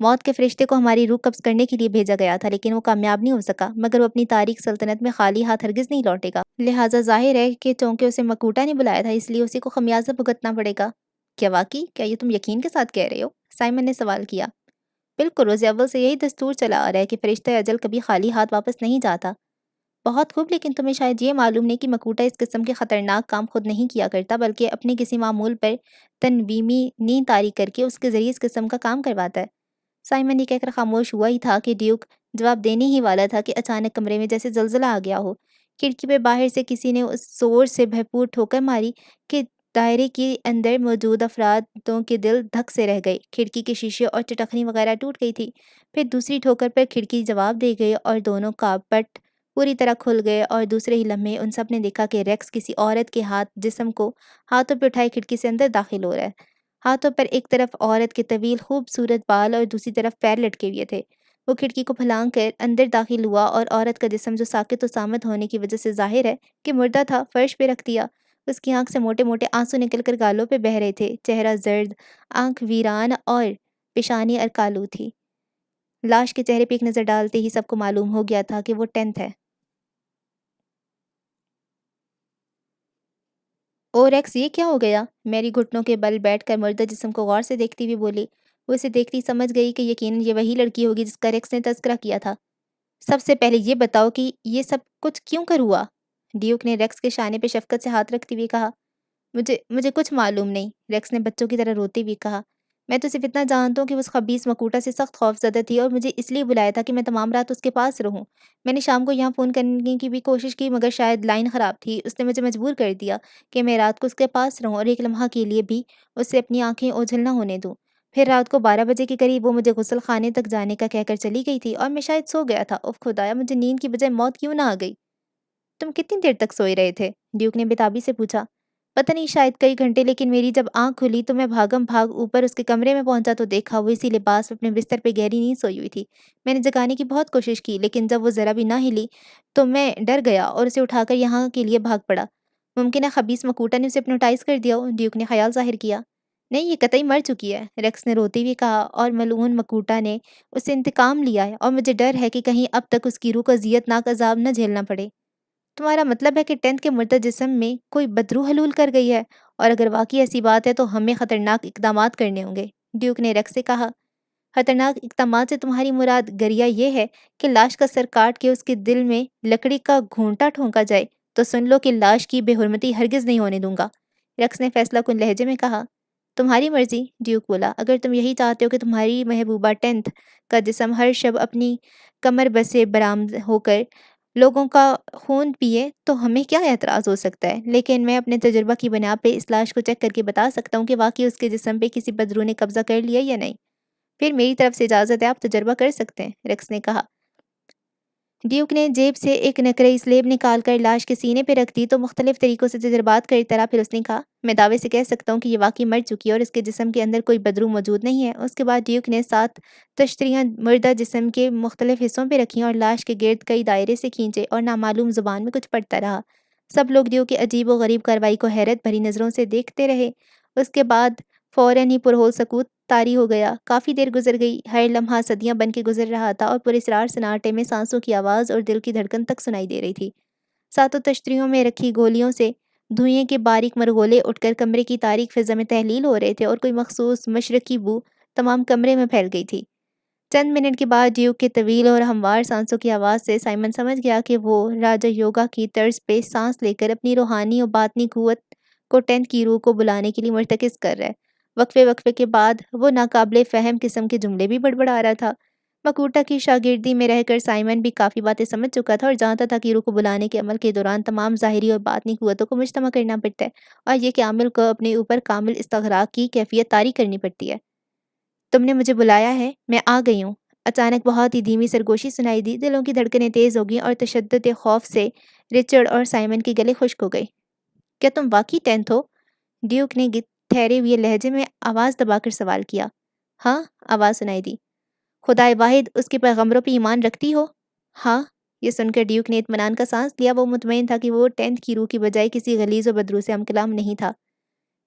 موت کے فرشتے کو ہماری روح قبض کرنے کے لیے بھیجا گیا تھا، لیکن وہ کامیاب نہیں ہو سکا، مگر وہ اپنی تاریک سلطنت میں خالی ہاتھ ہرگز نہیں لوٹے گا۔ لہٰذا ظاہر ہے کہ چونکہ اسے مکوٹا نے بلایا تھا، اس لیے اسی کو خمیازہ بھگتنا پڑے گا۔ کیا واقعی؟ کیا یہ تم یقین کے ساتھ کہہ رہے ہو؟ سائمن نے سوال کیا۔ بالکل، روز اول سے یہی دستور چلا آ رہا ہے کہ فرشتہ اجل کبھی خالی ہاتھ واپس نہیں جاتا۔ بہت خوب، لیکن تمہیں شاید یہ معلوم نہیں کہ مکوٹا اس قسم کے خطرناک کام خود نہیں کیا کرتا، بلکہ اپنے کسی معمول پر تنویمی نیند طاری کر کے اس کے ذریعے اس قسم کا کام کرواتا ہے۔ سائمن یہ کہہ کر خاموش ہوا ہی تھا کہ ڈیوک جواب دینے ہی والا تھا کہ اچانک کمرے میں جیسے زلزلہ آ گیا ہو۔ کھڑکی پہ باہر سے کسی نے اس زور سے بھرپور ٹھوکر ماری کہ دائرے کے اندر موجود افرادوں کے دل دھک سے رہ گئے۔ کھڑکی کے شیشے اور چٹخنی وغیرہ ٹوٹ گئی تھی۔ پھر دوسری ٹھوکر پر کھڑکی جواب دے گئی اور دونوں کاپٹ پوری طرح کھل گئے، اور دوسرے ہی لمحے ان سب نے دیکھا کہ ریکس کسی عورت کے جسم کو ہاتھوں پہ اٹھائے کھڑکی سے اندر داخل ہو رہا ہے۔ ہاتھوں پر ایک طرف عورت کے طویل خوبصورت بال اور دوسری طرف پیر لٹکے ہوئے تھے۔ وہ کھڑکی کو پھلانگ کر اندر داخل ہوا اور عورت کا جسم، جو ساکت و صامت ہونے کی وجہ سے ظاہر ہے کہ مردہ تھا، فرش پہ رکھ دیا۔ اس کی آنکھ سے موٹے موٹے آنسو نکل کر گالوں پہ بہہ رہے تھے۔ چہرہ زرد، آنکھ ویران اور پیشانی ارکالو تھی۔ لاش کے چہرے پہ ایک نظر ڈالتے ہی سب کو معلوم ہو گیا تھا کہ وہ ٹینتھ ہے۔ او ریکس، یہ کیا ہو گیا؟ میری گھٹنوں کے بل بیٹھ کر مردہ جسم کو غور سے دیکھتی ہوئی بولی۔ وہ اسے دیکھتی سمجھ گئی کہ یقیناً یہ وہی لڑکی ہوگی جس کا ریکس نے تذکرہ کیا تھا۔ سب سے پہلے یہ بتاؤ کہ یہ سب کچھ کیوں کر ہوا؟ ڈیوک نے ریکس کے شانے پہ شفقت سے ہاتھ رکھتے ہوئے کہا۔ مجھے کچھ معلوم نہیں، ریکس نے بچوں کی طرح روتے ہوئے کہا۔ میں تو صرف اتنا جانتا ہوں کہ وہ اس خبیث مکوٹا سے سخت خوف زدہ تھی اور مجھے اس لیے بلایا تھا کہ میں تمام رات اس کے پاس رہوں۔ میں نے شام کو یہاں فون کرنے کی بھی کوشش کی، مگر شاید لائن خراب تھی۔ اس نے مجھے مجبور کر دیا کہ میں رات کو اس کے پاس رہوں اور ایک لمحہ کے لیے بھی اسے اپنی آنکھیں اوجھل نہ ہونے دوں۔ پھر رات کو 12 بجے کے قریب وہ مجھے غسل خانے تک جانے کا کہہ کر چلی گئی تھی اور میں شاید سو گیا تھا۔ اف خدایا، مجھے نیند کی بجائے موت کیوں نہ آ گئی؟ تم کتنی دیر تک سوئے رہے تھے؟ ڈیوک نے بےتابی سے پوچھا۔ پتہ نہیں، شاید کئی گھنٹے، لیکن میری جب آنکھ کھلی تو میں بھاگم بھاگ اوپر اس کے کمرے میں پہنچا تو دیکھا وہ اسی لباس اپنے بستر پہ گہری نیند سوئی ہوئی تھی۔ میں نے جگانے کی بہت کوشش کی، لیکن جب وہ ذرا بھی نہ ہلی تو میں ڈر گیا اور اسے اٹھا کر یہاں کے لیے بھاگ پڑا۔ ممکن ہے خبیث مکوٹا نے اسے ہپنوٹائز کر دیا ہو، ڈیوک نے خیال ظاہر کیا۔ نہیں، یہ قطعی مر چکی ہے، ریکس نے روتے ہوئے کہا، اور ملعون مکوٹا نے اس سے انتقام لیا ہے، اور مجھے ڈر ہے کہ کہیں اب تک اس کی روح کو اذیت ناک عذاب نہ جھیلنا پڑے۔ تمہارا مطلب ہے کہ ٹینتھ کے مردہ جسم میں کوئی بدروح حلول کر گئی ہے، اور اگر واقعی ایسی بات ہے تو ہمیں خطرناک اقدامات کرنے ہوں گے، ڈیوک نے ریکس سے کہا۔ خطرناک اقدامات سے تمہاری مراد گریا یہ ہے کہ لاش کا سر کاٹ کے اس کے دل میں لکڑی کا گھونٹا ٹھونکا جائے، تو سن لو کہ لاش کی بے حرمتی ہرگز نہیں ہونے دوں گا، ریکس نے فیصلہ کن لہجے میں کہا۔ تمہاری مرضی، ڈیوک بولا، اگر تم یہی چاہتے ہو کہ تمہاری محبوبہ ٹینتھ کا جسم ہر شب اپنی کمر بسے برآمد ہو کر لوگوں کا خون پیے تو ہمیں کیا اعتراض ہو سکتا ہے، لیکن میں اپنے تجربہ کی بنا پہ اس لاش کو چیک کر کے بتا سکتا ہوں کہ واقعی اس کے جسم پہ کسی بدروح نے قبضہ کر لیا یا نہیں۔ پھر میری طرف سے اجازت ہے، آپ تجربہ کر سکتے ہیں، ریکس نے کہا۔ ڈیوک نے جیب سے ایک نقرئی سلیب نکال کر لاش کے سینے پہ رکھ دی تو مختلف طریقوں سے تجربات کرتا رہا۔ پھر اس نے کہا، میں دعوے سے کہہ سکتا ہوں کہ یہ واقعی مر چکی ہے اور اس کے جسم کے اندر کوئی بدروح موجود نہیں ہے۔ اس کے بعد ڈیوک نے 7 تشتریاں مردہ جسم کے مختلف حصوں پہ رکھیں اور لاش کے گرد کئی دائرے سے کھینچے اور نامعلوم زبان میں کچھ پڑھتا رہا۔ سب لوگ ڈیوک کی عجیب و غریب کارروائی کو حیرت بھری نظروں سے دیکھتے رہے۔ اس کے بعد فوراً ہی پرہول سکوت طاری ہو گیا۔ کافی دیر گزر گئی، ہر لمحہ صدیاں بن کے گزر رہا تھا اور پراسرار سناٹے میں سانسوں کی آواز اور دل کی دھڑکن تک سنائی دے رہی تھی۔ 7 تشتریوں میں رکھی گولیوں سے دھوئیں کے باریک مرغولے اٹھ کر کمرے کی تاریک فضا میں تحلیل ہو رہے تھے اور کوئی مخصوص مشرقی بو تمام کمرے میں پھیل گئی تھی۔ چند منٹ کے بعد ڈیوک کے طویل اور ہموار سانسوں کی آواز سے سائمن سمجھ گیا کہ وہ راجا یوگا کی طرز پہ سانس لے کر اپنی روحانی اور باطنی قوت کو ٹینتھ کی روح کو بلانے کے لیے مرتکز کر رہا ہے۔ وقفے کے بعد وہ ناقابل فہم قسم کے جملے بھی بڑبڑا رہا تھا۔ مکوٹا کی شاگردی میں رہ کر سائمن بھی کافی باتیں سمجھ چکا تھا اور جانتا تھا کہ روح کو بلانے کے عمل کے دوران تمام ظاہری اور باطنی قوتوں کو مجتمع کرنا پڑتا ہے، اور یہ کہ عامل کو اپنے اوپر کامل استغراق کی کیفیت طاری کرنی پڑتی ہے۔ تم نے مجھے بلایا ہے، میں آ گئی ہوں۔ اچانک بہت ہی دھیمی سرگوشی سنائی دی، دلوں کی دھڑکنیں تیز ہو گئیں اور تشدد خوف سے رچرڈ اور سائمن کے گلے خشک ہو گئے۔ کیا تم واقعی ٹینتھ ہو؟ ڈیوک نے ٹھہرے ہوئے لہجے میں آواز دبا کر سوال کیا۔ ہاں، آواز سنائی دی۔ خدائے واحد، اس کے پیغمبروں پہ ایمان رکھتی ہو؟ ہاں۔ یہ سن کر ڈیوک نے اطمینان کا سانس لیا۔ وہ مطمئن تھا کہ وہ ٹینتھ کی روح کی بجائے کسی غلیظ و بدروح سے ہم کلام نہیں تھا۔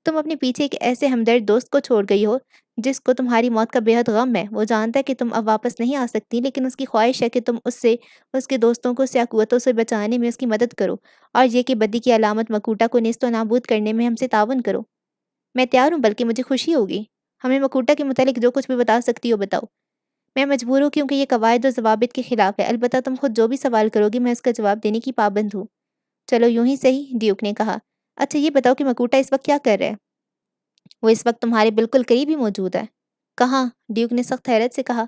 تم اپنے پیچھے ایک ایسے ہمدرد دوست کو چھوڑ گئی ہو جس کو تمہاری موت کا بےحد غم ہے۔ وہ جانتا ہے کہ تم اب واپس نہیں آ سکتی، لیکن اس کی خواہش ہے کہ تم اس سے، اس کے دوستوں کو سیاہ قوتوں سے بچانے میں اس کی مدد کرو، اور یہ کہ بدی کی علامت مکوٹا کو نیست و نابود کرنے میں ہم سے تعاون کرو۔ میں تیار ہوں، بلکہ مجھے خوشی ہوگی۔ ہمیں مکوٹا کے متعلق جو کچھ بھی بتا سکتی ہو بتاؤ۔ میں مجبور ہوں کیونکہ یہ قواعد و ضوابط کے خلاف ہے۔ البتہ تم خود جو بھی سوال کرو گی میں اس کا جواب دینے کی پابند ہوں۔ چلو یوں ہی صحیح، ڈیوک نے کہا۔ اچھا یہ بتاؤ کہ مکوٹا اس وقت کیا کر رہا ہے؟ وہ اس وقت تمہارے بالکل قریب ہی موجود ہے۔ کہاں؟ ڈیوک نے سخت حیرت سے کہا۔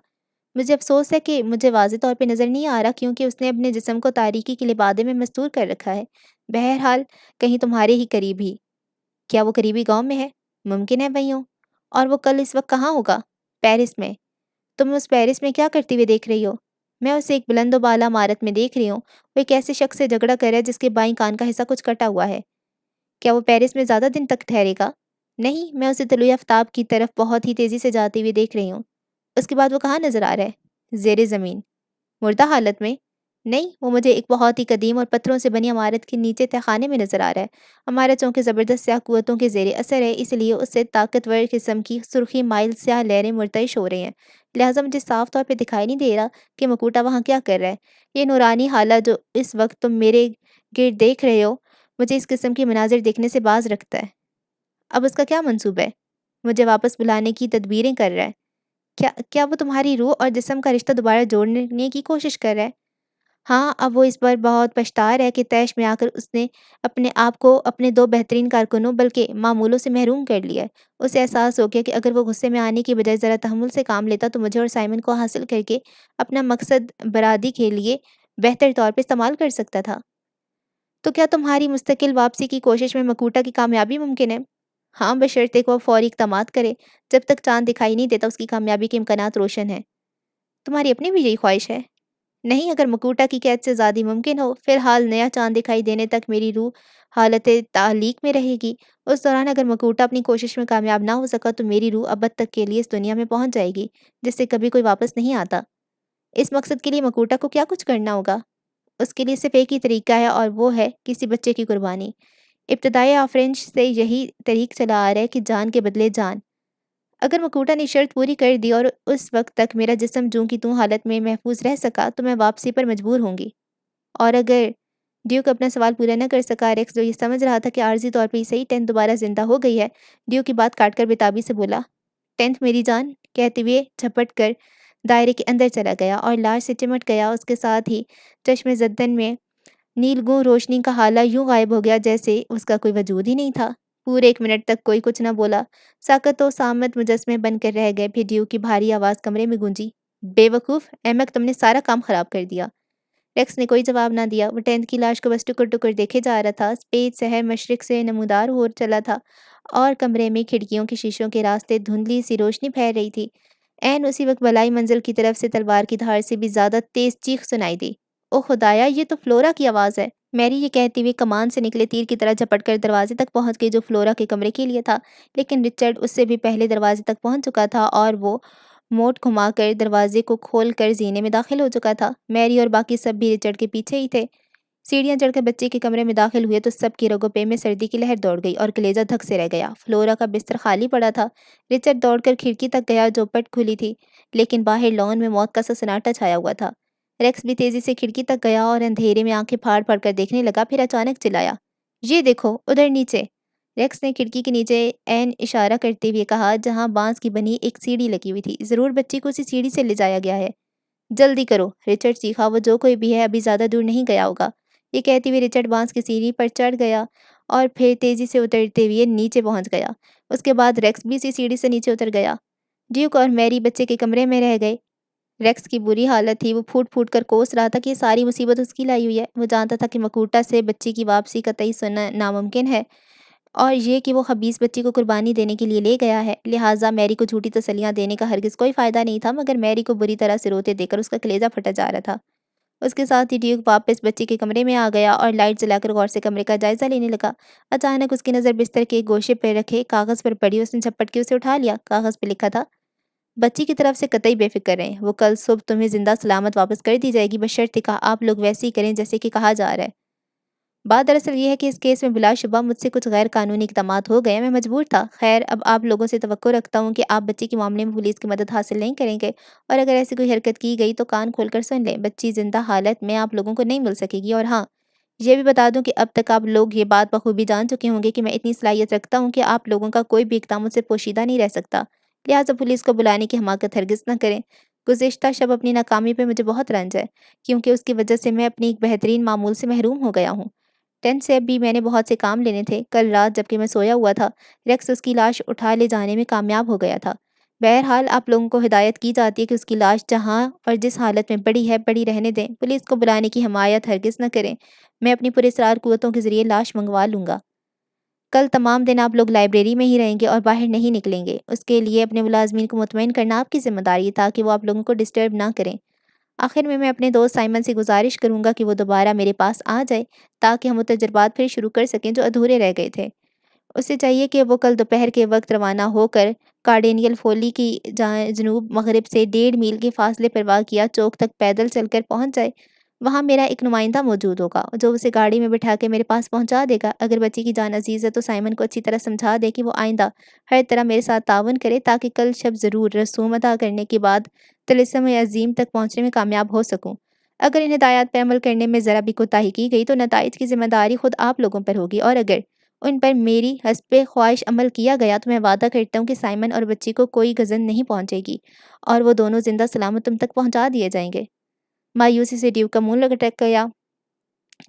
مجھے افسوس ہے کہ مجھے واضح طور پہ نظر نہیں آ رہا، کیونکہ اس نے اپنے جسم کو تاریکی کے لبادے میں مستور کر رکھا ہے۔ بہرحال کہیں تمہارے ہی قریب ہی۔ کیا وہ قریبی گاؤں میں ہے؟ ممکن ہے وہیں ہو۔ اور وہ کل اس وقت کہاں ہوگا؟ پیرس میں۔ تم اس پیرس میں کیا کرتی ہوئے دیکھ رہی ہو؟ میں اسے ایک بلند و بالا عمارت میں دیکھ رہی ہوں۔ وہ ایک ایسے شخص سے جھگڑا کر رہا ہے جس کے بائیں کان کا حصہ کچھ کٹا ہوا ہے۔ کیا وہ پیرس میں زیادہ دن تک ٹھہرے گا؟ نہیں، میں اسے طلوع آفتاب کی طرف بہت ہی تیزی سے جاتے ہوئے دیکھ رہی ہوں۔ اس کے بعد وہ کہاں نظر آ رہا ہے؟ زیر زمین۔ مردہ حالت میں؟ نہیں، وہ مجھے ایک بہت ہی قدیم اور پتھروں سے بنی عمارت کے نیچے تہہ خانے میں نظر آ رہا ہے۔ ہمارا چونکہ زبردست سیاہ قوتوں کے زیر اثر ہے، اس لیے اس سے طاقتور قسم کی سرخی مائل سیاہ لہریں مرتعش ہو رہی ہیں، لہٰذا مجھے صاف طور پہ دکھائی نہیں دے رہا کہ مکوٹا وہاں کیا کر رہا ہے۔ یہ نورانی حالہ جو اس وقت تم میرے گرد دیکھ رہے ہو، مجھے اس قسم کے مناظر دیکھنے سے باز رکھتا ہے۔ اب اس کا کیا منصوبہ ہے؟ مجھے واپس بلانے کی تدبیریں کر رہا ہے۔ کیا وہ تمہاری روح اور جسم کا رشتہ دوبارہ جوڑنے کی کوشش کر رہا ہے؟ ہاں، اب وہ اس پر بہت پچھتا رہا ہے کہ طیش میں آ کر اس نے اپنے آپ کو اپنے دو بہترین کارکنوں بلکہ معمولوں سے محروم کر لیا ہے۔ اسے احساس ہو گیا کہ اگر وہ غصے میں آنے کی بجائے ذرا تحمل سے کام لیتا تو مجھے اور سائمن کو حاصل کر کے اپنا مقصد برادری کے لیے بہتر طور پہ استعمال کر سکتا تھا۔ تو کیا تمہاری مستقل واپسی کی کوشش میں مکوٹا کی کامیابی ممکن ہے؟ ہاں، بشرطے کہ وہ فوری اقدامات کرے۔ جب تک چاند دکھائی نہیں دیتا اس کی کامیابی کے امکانات روشن ہیں۔ تمہاری اپنی بھی یہی خواہش ہے؟ نہیں، اگر مکوٹا کی قید سے آزادی ممکن ہو۔ فی الحال نیا چاند دکھائی دینے تک میری روح حالت تعلیق میں رہے گی۔ اس دوران اگر مکوٹا اپنی کوشش میں کامیاب نہ ہو سکا تو میری روح ابد تک کے لیے اس دنیا میں پہنچ جائے گی جس سے کبھی کوئی واپس نہیں آتا۔ اس مقصد کے لیے مکوٹا کو کیا کچھ کرنا ہوگا؟ اس کے لیے صرف ایک ہی طریقہ ہے، اور وہ ہے کسی بچے کی قربانی۔ ابتدائی آفرینش سے یہی طریق چلا آ رہا ہے کہ جان کے بدلے جان۔ اگر مکوٹا نے شرط پوری کر دی اور اس وقت تک میرا جسم جوں کی توں حالت میں محفوظ رہ سکا تو میں واپسی پر مجبور ہوں گی۔ اور اگر ڈیوک اپنا سوال پورا نہ کر سکا، ریکس جو یہ سمجھ رہا تھا کہ عارضی طور پر یہ صحیح ٹینتھ دوبارہ زندہ ہو گئی ہے، ڈیوک کی بات کاٹ کر بےتابی سے بولا، ٹینتھ میری جان، کہتے ہوئے جھپٹ کر دائرے کے اندر چلا گیا اور لاش سے چمٹ گیا۔ اس کے ساتھ ہی چشم زدن میں نیلگوں روشنی کا حالہ یوں غائب ہو گیا جیسے اس کا کوئی وجود ہی نہیں تھا۔ پورے 1 منٹ تک کوئی کچھ نہ بولا۔ ساکت و صامت مجسمے بن کر رہ گئے۔ پھر ڈیوک کی بھاری آواز کمرے میں گونجی، بے وقوف احمق، تم نے سارا کام خراب کر دیا۔ ریکس نے کوئی جواب نہ دیا۔ وہ ٹینتھ کی لاش کو بس ٹکر ٹکر دیکھے جا رہا تھا۔ سفید سحر مشرق سے نمودار ہو چلا تھا اور کمرے میں کھڑکیوں کے شیشوں کے راستے دھندلی سی روشنی پھیل رہی تھی۔ عین اسی وقت بلائی منزل کی طرف سے تلوار کی دھار سے بھی زیادہ تیز چیخ سنائی دی۔ او خدایا، یہ تو فلورا کی آواز ہے۔ میری یہ کہتے ہوئے کمان سے نکلے تیر کی طرح جھپٹ کر دروازے تک پہنچ گئی جو فلورا کے کمرے کے لیے تھا، لیکن رچرڈ اس سے بھی پہلے دروازے تک پہنچ چکا تھا اور وہ موڑ گھما کر دروازے کو کھول کر زینے میں داخل ہو چکا تھا۔ میری اور باقی سب بھی رچرڈ کے پیچھے ہی تھے۔ سیڑھیاں چڑھ کر بچے کے کمرے میں داخل ہوئے تو سب کی رگوں پہ میں سردی کی لہر دوڑ گئی اور کلیجہ دھک سے رہ گیا۔ فلورا کا بستر خالی پڑا تھا۔ رچرڈ دوڑ کر کھڑکی تک گیا جو پٹ کھلی تھی، لیکن باہر لان میں موت کا سا سناٹا چھایا ہوا تھا۔ ریکس بھی تیزی سے کھڑکی تک گیا اور اندھیرے میں آنکھیں پھاڑ پھاڑ کر دیکھنے لگا، پھر اچانک چلایا، یہ دیکھو ادھر نیچے۔ ریکس نے کھڑکی کے نیچے عین اشارہ کرتے ہوئے کہا جہاں بانس کی بنی ایک سیڑھی لگی ہوئی تھی، ضرور بچی کو اسی سیڑھی سے لے جایا گیا ہے۔ جلدی کرو، رچرڈ چیخا، وہ جو کوئی بھی ہے ابھی زیادہ دور نہیں گیا ہوگا۔ یہ کہتے ہوئے رچرڈ بانس کی سیڑھی پر چڑھ گیا اور پھر تیزی سے اترتے ہوئے نیچے پہنچ گیا۔ اس کے بعد ریکس بھی اسی سیڑھی سے نیچے اتر گیا۔ ڈیوک اور میری بچے کے کمرے میں رہ گئے۔ ریکس کی بری حالت تھی، وہ پھوٹ پھوٹ کر کوس رہا تھا کہ یہ ساری مصیبت اس کی لائی ہوئی ہے۔ وہ جانتا تھا کہ مکوٹا سے بچی کی واپسی قطعی سننا ناممکن ہے، اور یہ کہ وہ خبیث بچی کو قربانی دینے کے لیے لے گیا ہے، لہٰذا میری کو جھوٹی تسلیاں دینے کا ہرگز کوئی فائدہ نہیں تھا، مگر میری کو بری طرح سے روتے دیکھ کر اس کا کلیجہ پھٹا جا رہا تھا۔ اس کے ساتھ ہی ڈیوک واپس بچے کے کمرے میں آ گیا اور لائٹ جلا کر غور سے کمرے کا جائزہ لینے لگا۔ اچانک اس کی نظر بستر کے ایک گوشے پہ رکھے کاغذ پر پڑی۔ اس نے جھپٹ کے اسے اٹھا لیا۔ کاغذ پہ لکھا تھا، بچی کی طرف سے قطعی بے فکر رہیں، وہ کل صبح تمہیں زندہ سلامت واپس کر دی جائے گی، بشرطے کہ آپ لوگ ویسے ہی کریں جیسے کہ کہا جا رہا ہے۔ بات دراصل یہ ہے کہ اس کیس میں بلا شبہ مجھ سے کچھ غیر قانونی اقدامات ہو گئے، میں مجبور تھا۔ خیر، اب آپ لوگوں سے توقع رکھتا ہوں کہ آپ بچی کے معاملے میں پولیس کی مدد حاصل نہیں کریں گے، اور اگر ایسی کوئی حرکت کی گئی تو کان کھول کر سن لیں، بچی زندہ حالت میں آپ لوگوں کو نہیں مل سکے گی۔ اور ہاں، یہ بھی بتا دوں کہ اب تک آپ لوگ یہ بات بخوبی جان چکے ہوں گے کہ میں اتنی صلاحیت رکھتا ہوں کہ آپ لوگوں کا کوئی بھی اقدام مجھ سے پوشیدہ نہیں رہ سکتا، لہٰذا پولیس کو بلانے کی حماقت ہرگز نہ کریں۔ گزشتہ شب اپنی ناکامی پہ مجھے بہت رنج ہے، کیونکہ اس کی وجہ سے میں اپنی ایک بہترین معمول سے محروم ہو گیا ہوں۔ ٹینٹ سے اب بھی میں نے بہت سے کام لینے تھے۔ کل رات جبکہ میں سویا ہوا تھا، ریکس اس کی لاش اٹھا لے جانے میں کامیاب ہو گیا تھا۔ بہرحال آپ لوگوں کو ہدایت کی جاتی ہے کہ اس کی لاش جہاں اور جس حالت میں پڑی ہے پڑی رہنے دیں، پولیس کو بلانے کی حمایت ہرگز نہ کریں۔ میں اپنی پراسرار قوتوں کے ذریعے لاش منگوا لوں گا۔ کل تمام دن آپ لوگ لائبریری میں ہی رہیں گے اور باہر نہیں نکلیں گے۔ اس کے لیے اپنے ملازمین کو مطمئن کرنا آپ کی ذمہ داری ہے تاکہ وہ آپ لوگوں کو ڈسٹرب نہ کریں۔ آخر میں اپنے دوست سائمن سے گزارش کروں گا کہ وہ دوبارہ میرے پاس آ جائے تاکہ ہم وہ تجربات پھر شروع کر سکیں جو ادھورے رہ گئے تھے۔ اسے چاہیے کہ وہ کل دوپہر کے وقت روانہ ہو کر کارڈینیل فولی کی جنوب مغرب سے 1.5 میل کے فاصلے پر واقع چوک تک پیدل چل کر پہنچ جائے۔ وہاں میرا ایک نمائندہ موجود ہوگا جو اسے گاڑی میں بٹھا کے میرے پاس پہنچا دے گا۔ اگر بچی کی جان عزیز ہے تو سائمن کو اچھی طرح سمجھا دے کہ وہ آئندہ ہر طرح میرے ساتھ تعاون کرے تاکہ کل شب ضرور رسوم ادا کرنے کے بعد طلسم عظیم تک پہنچنے میں کامیاب ہو سکوں۔ اگر ان ہدایات پر عمل کرنے میں ذرا بھی کوتاہی کی گئی تو نتائج کی ذمہ داری خود آپ لوگوں پر ہوگی، اور اگر ان پر میری حسب خواہش عمل کیا گیا تو میں وعدہ کرتا ہوں کہ سائمن اور بچی کو کوئی گزن نہیں پہنچے گی اور وہ دونوں زندہ سلامت تم تک پہنچا دیے جائیں گے۔ مایوسی سے ڈیوک کا منہ لٹک گیا۔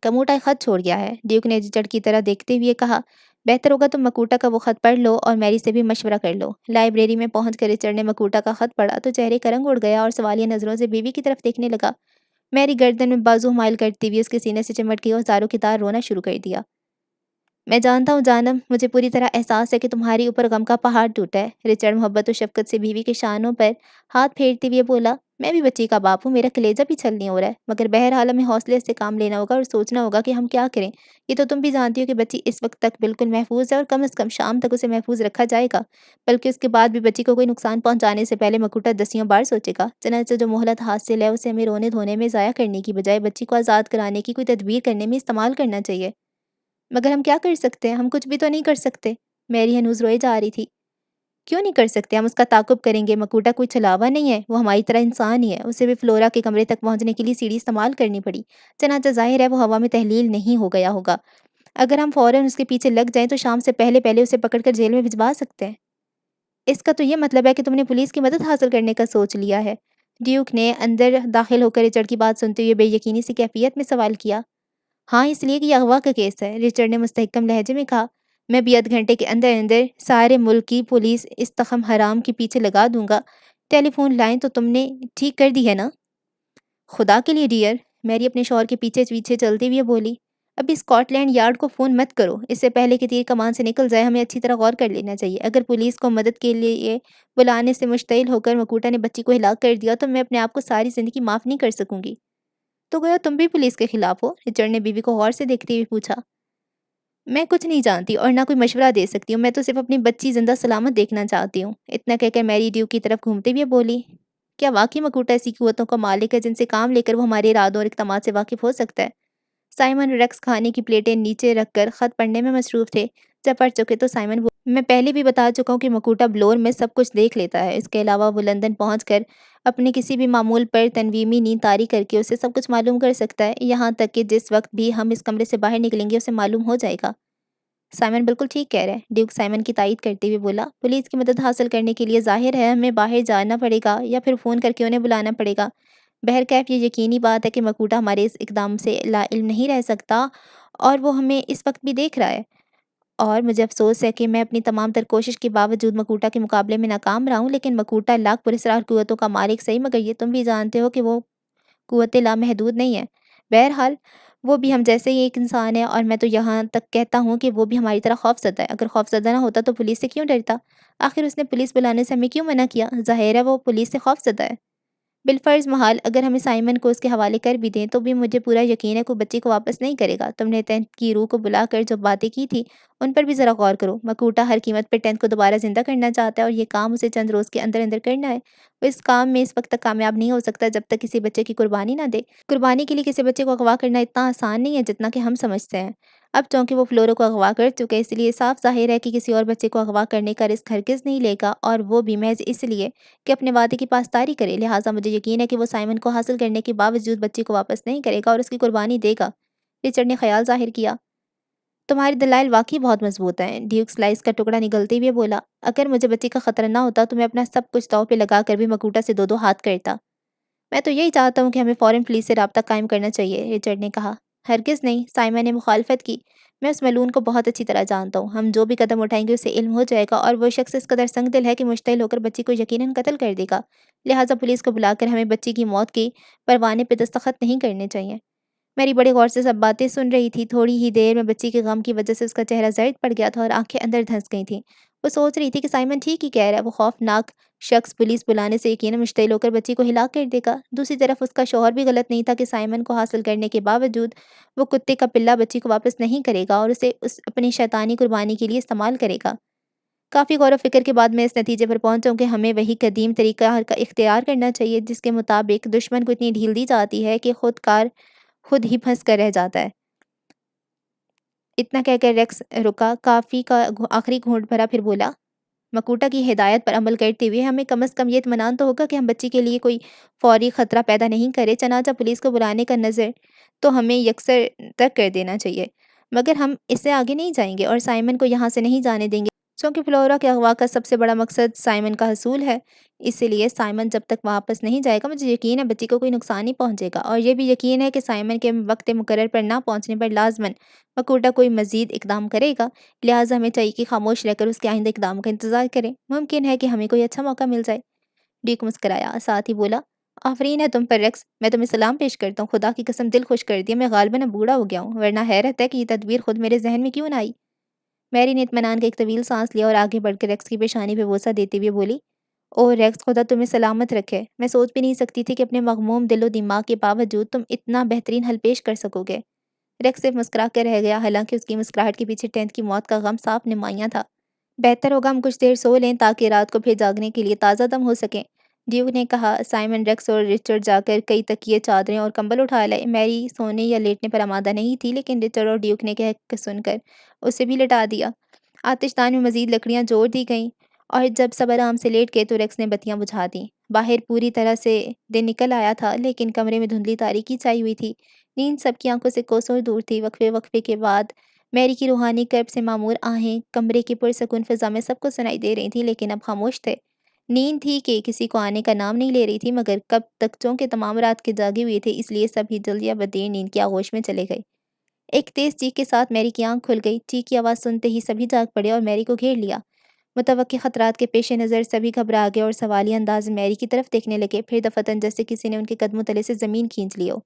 کموٹا خط چھوڑ گیا ہے، ڈیوک نے جچڑ کی طرح دیکھتے ہوئے کہا۔ بہتر ہوگا تم مکوٹا کا وہ خط پڑھ لو اور میری سے بھی مشورہ کر لو۔ لائبریری میں پہنچ کر رچرڈ نے مکوٹا کا خط پڑھا تو چہرے کا رنگ اڑ گیا اور سوالیہ نظروں سے بیوی کی طرف دیکھنے لگا۔ میری گردن میں بازو مائل کرتی ہوئی اس کے سینے سے چمٹ گئی اور زاروں کی طرح رونا شروع کر دیا۔ میں جانتا ہوں جانم، مجھے پوری طرح احساس ہے کہ تمہاری اوپر غم کا پہاڑ ٹوٹا ہے۔ رچرڈ محبت و شفقت سے بیوی کے شانوں پر ہاتھ پھیرتے ہوئے بولا۔ میں بھی بچی کا باپ ہوں، میرا کلیجہ بھی چھلنی ہو رہا ہے، مگر بہرحال ہمیں حوصلے سے کام لینا ہوگا اور سوچنا ہوگا کہ ہم کیا کریں۔ یہ تو تم بھی جانتی ہو کہ بچی اس وقت تک بالکل محفوظ ہے اور کم از کم شام تک اسے محفوظ رکھا جائے گا، بلکہ اس کے بعد بھی بچی کو کوئی نقصان پہنچانے سے پہلے مکوٹا دسیوں بار سوچے گا۔ چنانچہ جو مہلت حاصل ہے اسے ہمیں رونے دھونے میں ضائع کرنے کی بجائے بچی کو آزاد کرانے کی کوئی تدبیر کرنے میں استعمال کرنا چاہیے۔ مگر ہم کیا کر سکتے ہیں؟ ہم کچھ بھی تو نہیں کر سکتے۔ میری ہنوز روئے جا رہی تھی۔ کیوں نہیں کر سکتے؟ ہم اس کا تعاقب کریں گے۔ مکوٹا کوئی چھلاوا نہیں ہے، وہ ہماری طرح انسان ہی ہے۔ اسے بھی فلورا کے کمرے تک پہنچنے کے لیے سیڑھی استعمال کرنی پڑی، چنانچہ ظاہر ہے وہ ہوا میں تحلیل نہیں ہو گیا ہوگا۔ اگر ہم فوراً اس کے پیچھے لگ جائیں تو شام سے پہلے پہلے اسے پکڑ کر جیل میں بھجوا سکتے ہیں۔ اس کا تو یہ مطلب ہے کہ تم نے پولیس کی مدد حاصل کرنے کا سوچ لیا ہے؟ ڈیوک نے اندر داخل ہو کر رچرڈ کی بات سنتے ہوئے بے یقینی سی کیفیت میں سوال کیا۔ ہاں، اس لیے کہ یہ اغوا کا کیس ہے، رچرڈ نے مستحکم لہجے میں کہا۔ میں بھی آدھ گھنٹے کے اندر اندر سارے ملک کی پولیس اس تخم حرام کے پیچھے لگا دوں گا۔ ٹیلی فون لائن تو تم نے ٹھیک کر دی ہے نا؟ خدا کے لیے ڈیئر، میری اپنے شوہر کے پیچھے پیچھے چلتے ہوئے بولی۔ ابھی اسکاٹ لینڈ یارڈ کو فون مت کرو، اس سے پہلے کہ تیر کمان سے نکل جائے ہمیں اچھی طرح غور کر لینا چاہیے۔ اگر پولیس کو مدد کے لیے بلانے سے مشتعل ہو کر مکوٹا نے بچی کو ہلاک کر دیا تو میں اپنے آپ کو ساری زندگی معاف نہیں کر سکوں گی۔ تو گویا تم بھی پولیس کے خلاف ہو؟ رچرڈ نے بیوی کو غور سے دیکھتے ہوئے پوچھا۔ میں کچھ نہیں جانتی اور نہ کوئی مشورہ دے سکتی ہوں، میں تو صرف اپنی بچی زندہ سلامت دیکھنا چاہتی ہوں۔ اتنا کہہ کر میری ڈیوک کی طرف گھومتے ہوئے بولی۔ کیا واقعی مکوٹا ایسی قوتوں کا مالک ہے جن سے کام لے کر وہ ہمارے ارادوں اور اقدامات سے واقف ہو سکتا ہے؟ سائمن ریکس کھانے کی پلیٹیں نیچے رکھ کر خط پڑھنے میں مصروف تھے۔ جب پڑھ چکے تو سائمن بولا۔ میں پہلے بھی بتا چکا ہوں کہ مکوٹا بلور میں سب کچھ دیکھ لیتا ہے۔ اس کے علاوہ وہ لندن پہنچ کر اپنے کسی بھی معمول پر تنویمی نیند طاری کر کے اسے سب کچھ معلوم کر سکتا ہے، یہاں تک کہ جس وقت بھی ہم اس کمرے سے باہر نکلیں گے اسے معلوم ہو جائے گا۔ سائمن بالکل ٹھیک کہہ رہے ہیں، ڈیوک سائمن کی تائید کرتے ہوئے بولا۔ پولیس کی مدد حاصل کرنے کے لیے ظاہر ہے ہمیں باہر جانا پڑے گا یا پھر فون کر کے انہیں بلانا پڑے گا۔ بہرکیف یہ یقینی بات ہے کہ مکوٹا ہمارے اس اقدام سے لا علم نہیں رہ سکتا اور وہ ہمیں اس وقت بھی دیکھ رہا ہے، اور مجھے افسوس ہے کہ میں اپنی تمام تر کوشش کے باوجود مکوٹا کے مقابلے میں ناکام رہا ہوں، لیکن مکوٹا لاکھ پراسرار قوتوں کا مالک صحیح، مگر یہ تم بھی جانتے ہو کہ وہ قوتیں لامحدود نہیں ہیں۔ بہرحال وہ بھی ہم جیسے ہی ایک انسان ہے، اور میں تو یہاں تک کہتا ہوں کہ وہ بھی ہماری طرح خوفزدہ ہے۔ اگر خوفزدہ نہ ہوتا تو پولیس سے کیوں ڈرتا؟ آخر اس نے پولیس بلانے سے ہمیں کیوں منع کیا؟ ظاہر ہے وہ پولیس سے خوفزدہ ہے۔ بالفرض محال اگر ہمیں سائمن کو اس کے حوالے کر بھی دیں تو بھی مجھے پورا یقین ہے کہ وہ بچے کو واپس نہیں کرے گا۔ تم نے ٹینتھ کی روح کو بلا کر جو باتیں کی تھی ان پر بھی ذرا غور کرو۔ مکوٹا ہر قیمت پر ٹینتھ کو دوبارہ زندہ کرنا چاہتا ہے اور یہ کام اسے چند روز کے اندر اندر کرنا ہے۔ وہ اس کام میں اس وقت تک کامیاب نہیں ہو سکتا جب تک کسی بچے کی قربانی نہ دے۔ قربانی کے لیے کسی بچے کو اغوا کرنا اتنا آسان نہیں ہے جتنا کہ ہم سمجھتے ہیں۔ اب چونکہ وہ فلورو کو اغوا کر چکے اس لیے صاف ظاہر ہے کہ کسی اور بچے کو اغوا کرنے کا رسک ہرگز نہیں لے گا، اور وہ بھی محض اس لیے کہ اپنے وعدے کی پاسداری کرے۔ لہٰذا مجھے یقین ہے کہ وہ سائمن کو حاصل کرنے کے باوجود بچے کو واپس نہیں کرے گا اور اس کی قربانی دے گا۔ رچرڈ نے خیال ظاہر کیا۔ تمہارے دلائل واقعی بہت مضبوط ہیں، ڈیوک سلائس کا ٹکڑا نگلتے ہوئے بولا۔ اگر مجھے بچے کا خطرہ نہ ہوتا تو میں اپنا سب کچھ داؤ پہ لگا کر بھی مکوٹا سے دو دو ہاتھ کرتا۔ میں تو یہی چاہتا ہوں کہ ہمیں فوراً پولیس سے رابطہ قائم کرنا چاہیے، رچرڈ نے کہا۔ ہرگز نہیں، سائمن نے مخالفت کی۔ میں اس ملعون کو بہت اچھی طرح جانتا ہوں۔ ہم جو بھی قدم اٹھائیں گے اسے علم ہو جائے گا اور وہ شخص اس قدر سنگ دل ہے کہ مشتعل ہو کر بچی کو یقیناً قتل کر دے گا۔ لہٰذا پولیس کو بلا کر ہمیں بچی کی موت کی پروانے پہ دستخط نہیں کرنے چاہیے۔ میری بڑے غور سے سب باتیں سن رہی تھی۔ تھوڑی ہی دیر میں بچی کے غم کی وجہ سے اس کا چہرہ زرد پڑ گیا تھا اور آنکھیں اندر دھنس گئی تھیں۔ وہ سوچ رہی تھی کہ سائمن ٹھیک ہی کہہ رہا ہے، وہ خوفناک شخص پولیس بلانے سے یقیناً مشتعل ہو کر بچی کو ہلاک کر دے گا۔ دوسری طرف اس کا شوہر بھی غلط نہیں تھا کہ سائمن کو حاصل کرنے کے باوجود وہ کتے کا پلہ بچی کو واپس نہیں کرے گا اور اسے اپنی شیطانی قربانی کے لیے استعمال کرے گا۔ کافی غور و فکر کے بعد میں اس نتیجے پر پہنچا ہوں کہ ہمیں وہی قدیم طریقہ کا اختیار کرنا چاہیے جس کے مطابق دشمن کو اتنی ڈھیل دی جاتی ہے کہ خود ہی پھنس کر رہ جاتا ہے۔ اتنا کہہ کر ریکس رکا، کافی کا آخری گھونٹ بھرا، پھر بولا، مکوٹا کی ہدایت پر عمل کرتے ہوئے ہمیں کم از کم یہ اطمینان تو ہوگا کہ ہم بچی کے لیے کوئی فوری خطرہ پیدا نہیں کرے۔ چنانچہ پولیس کو بلانے کا نظر تو ہمیں یکسر ترک کر دینا چاہیے، مگر ہم اس سے آگے نہیں جائیں گے اور سائمن کو یہاں سے نہیں جانے دیں گے، چونکہ فلورا کے اغوا کا سب سے بڑا مقصد سائمن کا حصول ہے۔ اس لیے سائمن جب تک واپس نہیں جائے گا مجھے یقین ہے بچی کو کوئی نقصان نہیں پہنچے گا، اور یہ بھی یقین ہے کہ سائمن کے وقت مقرر پر نہ پہنچنے پر لازماً مکوٹا کوئی مزید اقدام کرے گا۔ لہٰذا ہمیں چاہیے کہ خاموش رہ کر اس کے آئندہ اقدام کا انتظار کریں۔ ممکن ہے کہ ہمیں کوئی اچھا موقع مل جائے۔ ڈیوک مسکرایا، ساتھ ہی بولا، آفرین ہے تم پر ریکس، میں تمہیں سلام پیش کرتا ہوں۔ خدا کی قسم دل خوش کر دیا، میں غالباً اب بوڑھا ہو گیا ہوں، ورنہ حیرت ہے کہ یہ تدبیر خود میرے ذہن میں کیوں نہ آئی۔ میری نے اطمینان کا ایک طویل سانس لیا اور آگے بڑھ کر ریکس کی پیشانی پہ بوسہ دیتے ہوئے بولی، اوہ ریکس، خدا تمہیں سلامت رکھے۔ میں سوچ بھی نہیں سکتی تھی کہ اپنے مغموم دل و دماغ کے باوجود تم اتنا بہترین حل پیش کر سکو گے۔ ریکس صرف مسکرا کر رہ گیا، حالانکہ اس کی مسکراہٹ کے پیچھے ٹینتھ کی موت کا غم صاف نمایاں تھا۔ بہتر ہوگا ہم کچھ دیر سو لیں تاکہ رات کو پھر جاگنے کے لیے تازہ دم ہو سکیں، ڈیوک نے کہا۔ سائمن، ریکس اور رچرڈ جا کر کئی تکیے، چادریں اور کمبل اٹھا لائے۔ میری سونے یا لیٹنے پر آمادہ نہیں تھی، لیکن رچرڈ اور ڈیوک نے کہہ سن کر اسے بھی لٹا دیا۔ آتش دان میں مزید لکڑیاں جوڑ دی گئیں اور جب سب آرام سے لیٹ گئے تو ریکس نے بتیاں بجھا دیں۔ باہر پوری طرح سے دن نکل آیا تھا، لیکن کمرے میں دھندلی تاریکی چھائی ہوئی تھی۔ نیند سب کی آنکھوں سے کوسوں دور تھی۔ وقفے کے بعد میری کی روحانی کرب سے معمور آہیں کمرے کی پرسکون فضا میں سب کو سنائی دے رہی تھیں، لیکن اب خاموش تھے۔ نیند تھی کہ کسی کو آنے کا نام نہیں لے رہی تھی، مگر کب تک چونکہ تمام رات کے جاگے ہوئے تھے، اس لیے سب ہی جلد یا بدیر نیند کی آغوش میں چلے گئے۔ ایک تیز چیخ کے ساتھ میری کی آنکھ کھل گئی۔ چیخ کی آواز سنتے ہی سبھی جاگ پڑے اور میری کو گھیر لیا۔ متوقع خطرات کے پیش نظر سبھی گھبرا گئے اور سوالیہ انداز میں میری کی طرف دیکھنے لگے، پھر دفعتاً جیسے کسی نے ان کے قدموں تلے سے زمین کھینچ لی ہو۔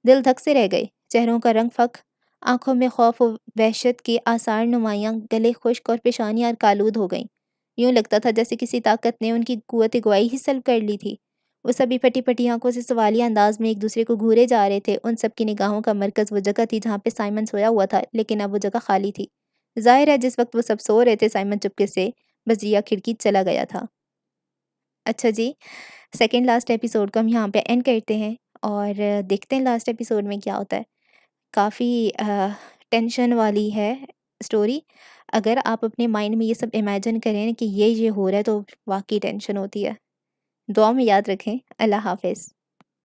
دل دھک سے رہ گئے، چہروں کا رنگ فک، آنکھوں میں خوف و وحشت کے آثار نمایاں، گلے خشک اور پیشانیاں کالود ہو گئیں۔ یوں لگتا تھا جیسے کسی طاقت نے ان کی قوت گواہی ہی سلب کر لی تھی۔ وہ سبھی پھٹی پھٹی آنکھوں سے سوالیہ انداز میں ایک دوسرے کو گھورے جا رہے تھے۔ ان سب کی نگاہوں کا مرکز وہ جگہ تھی جہاں پہ سائمن سویا ہوا تھا، لیکن اب وہ جگہ خالی تھی۔ ظاہر ہے جس وقت وہ سب سو رہے تھے سائمن چپکے سے بجیا کھڑکی چلا گیا تھا۔ اچھا جی، سیکنڈ لاسٹ ایپیسوڈ کو ہم یہاں پہ اینڈ کرتے ہیں اور دیکھتے ہیں لاسٹ ایپیسوڈ میں کیا ہوتا ہے۔ کافی ٹینشن والی ہے سٹوری۔ اگر آپ اپنے مائنڈ میں یہ سب امیجن کریں کہ یہ ہو رہا ہے تو واقعی ٹینشن ہوتی ہے۔ دعا میں یاد رکھیں۔ اللہ حافظ۔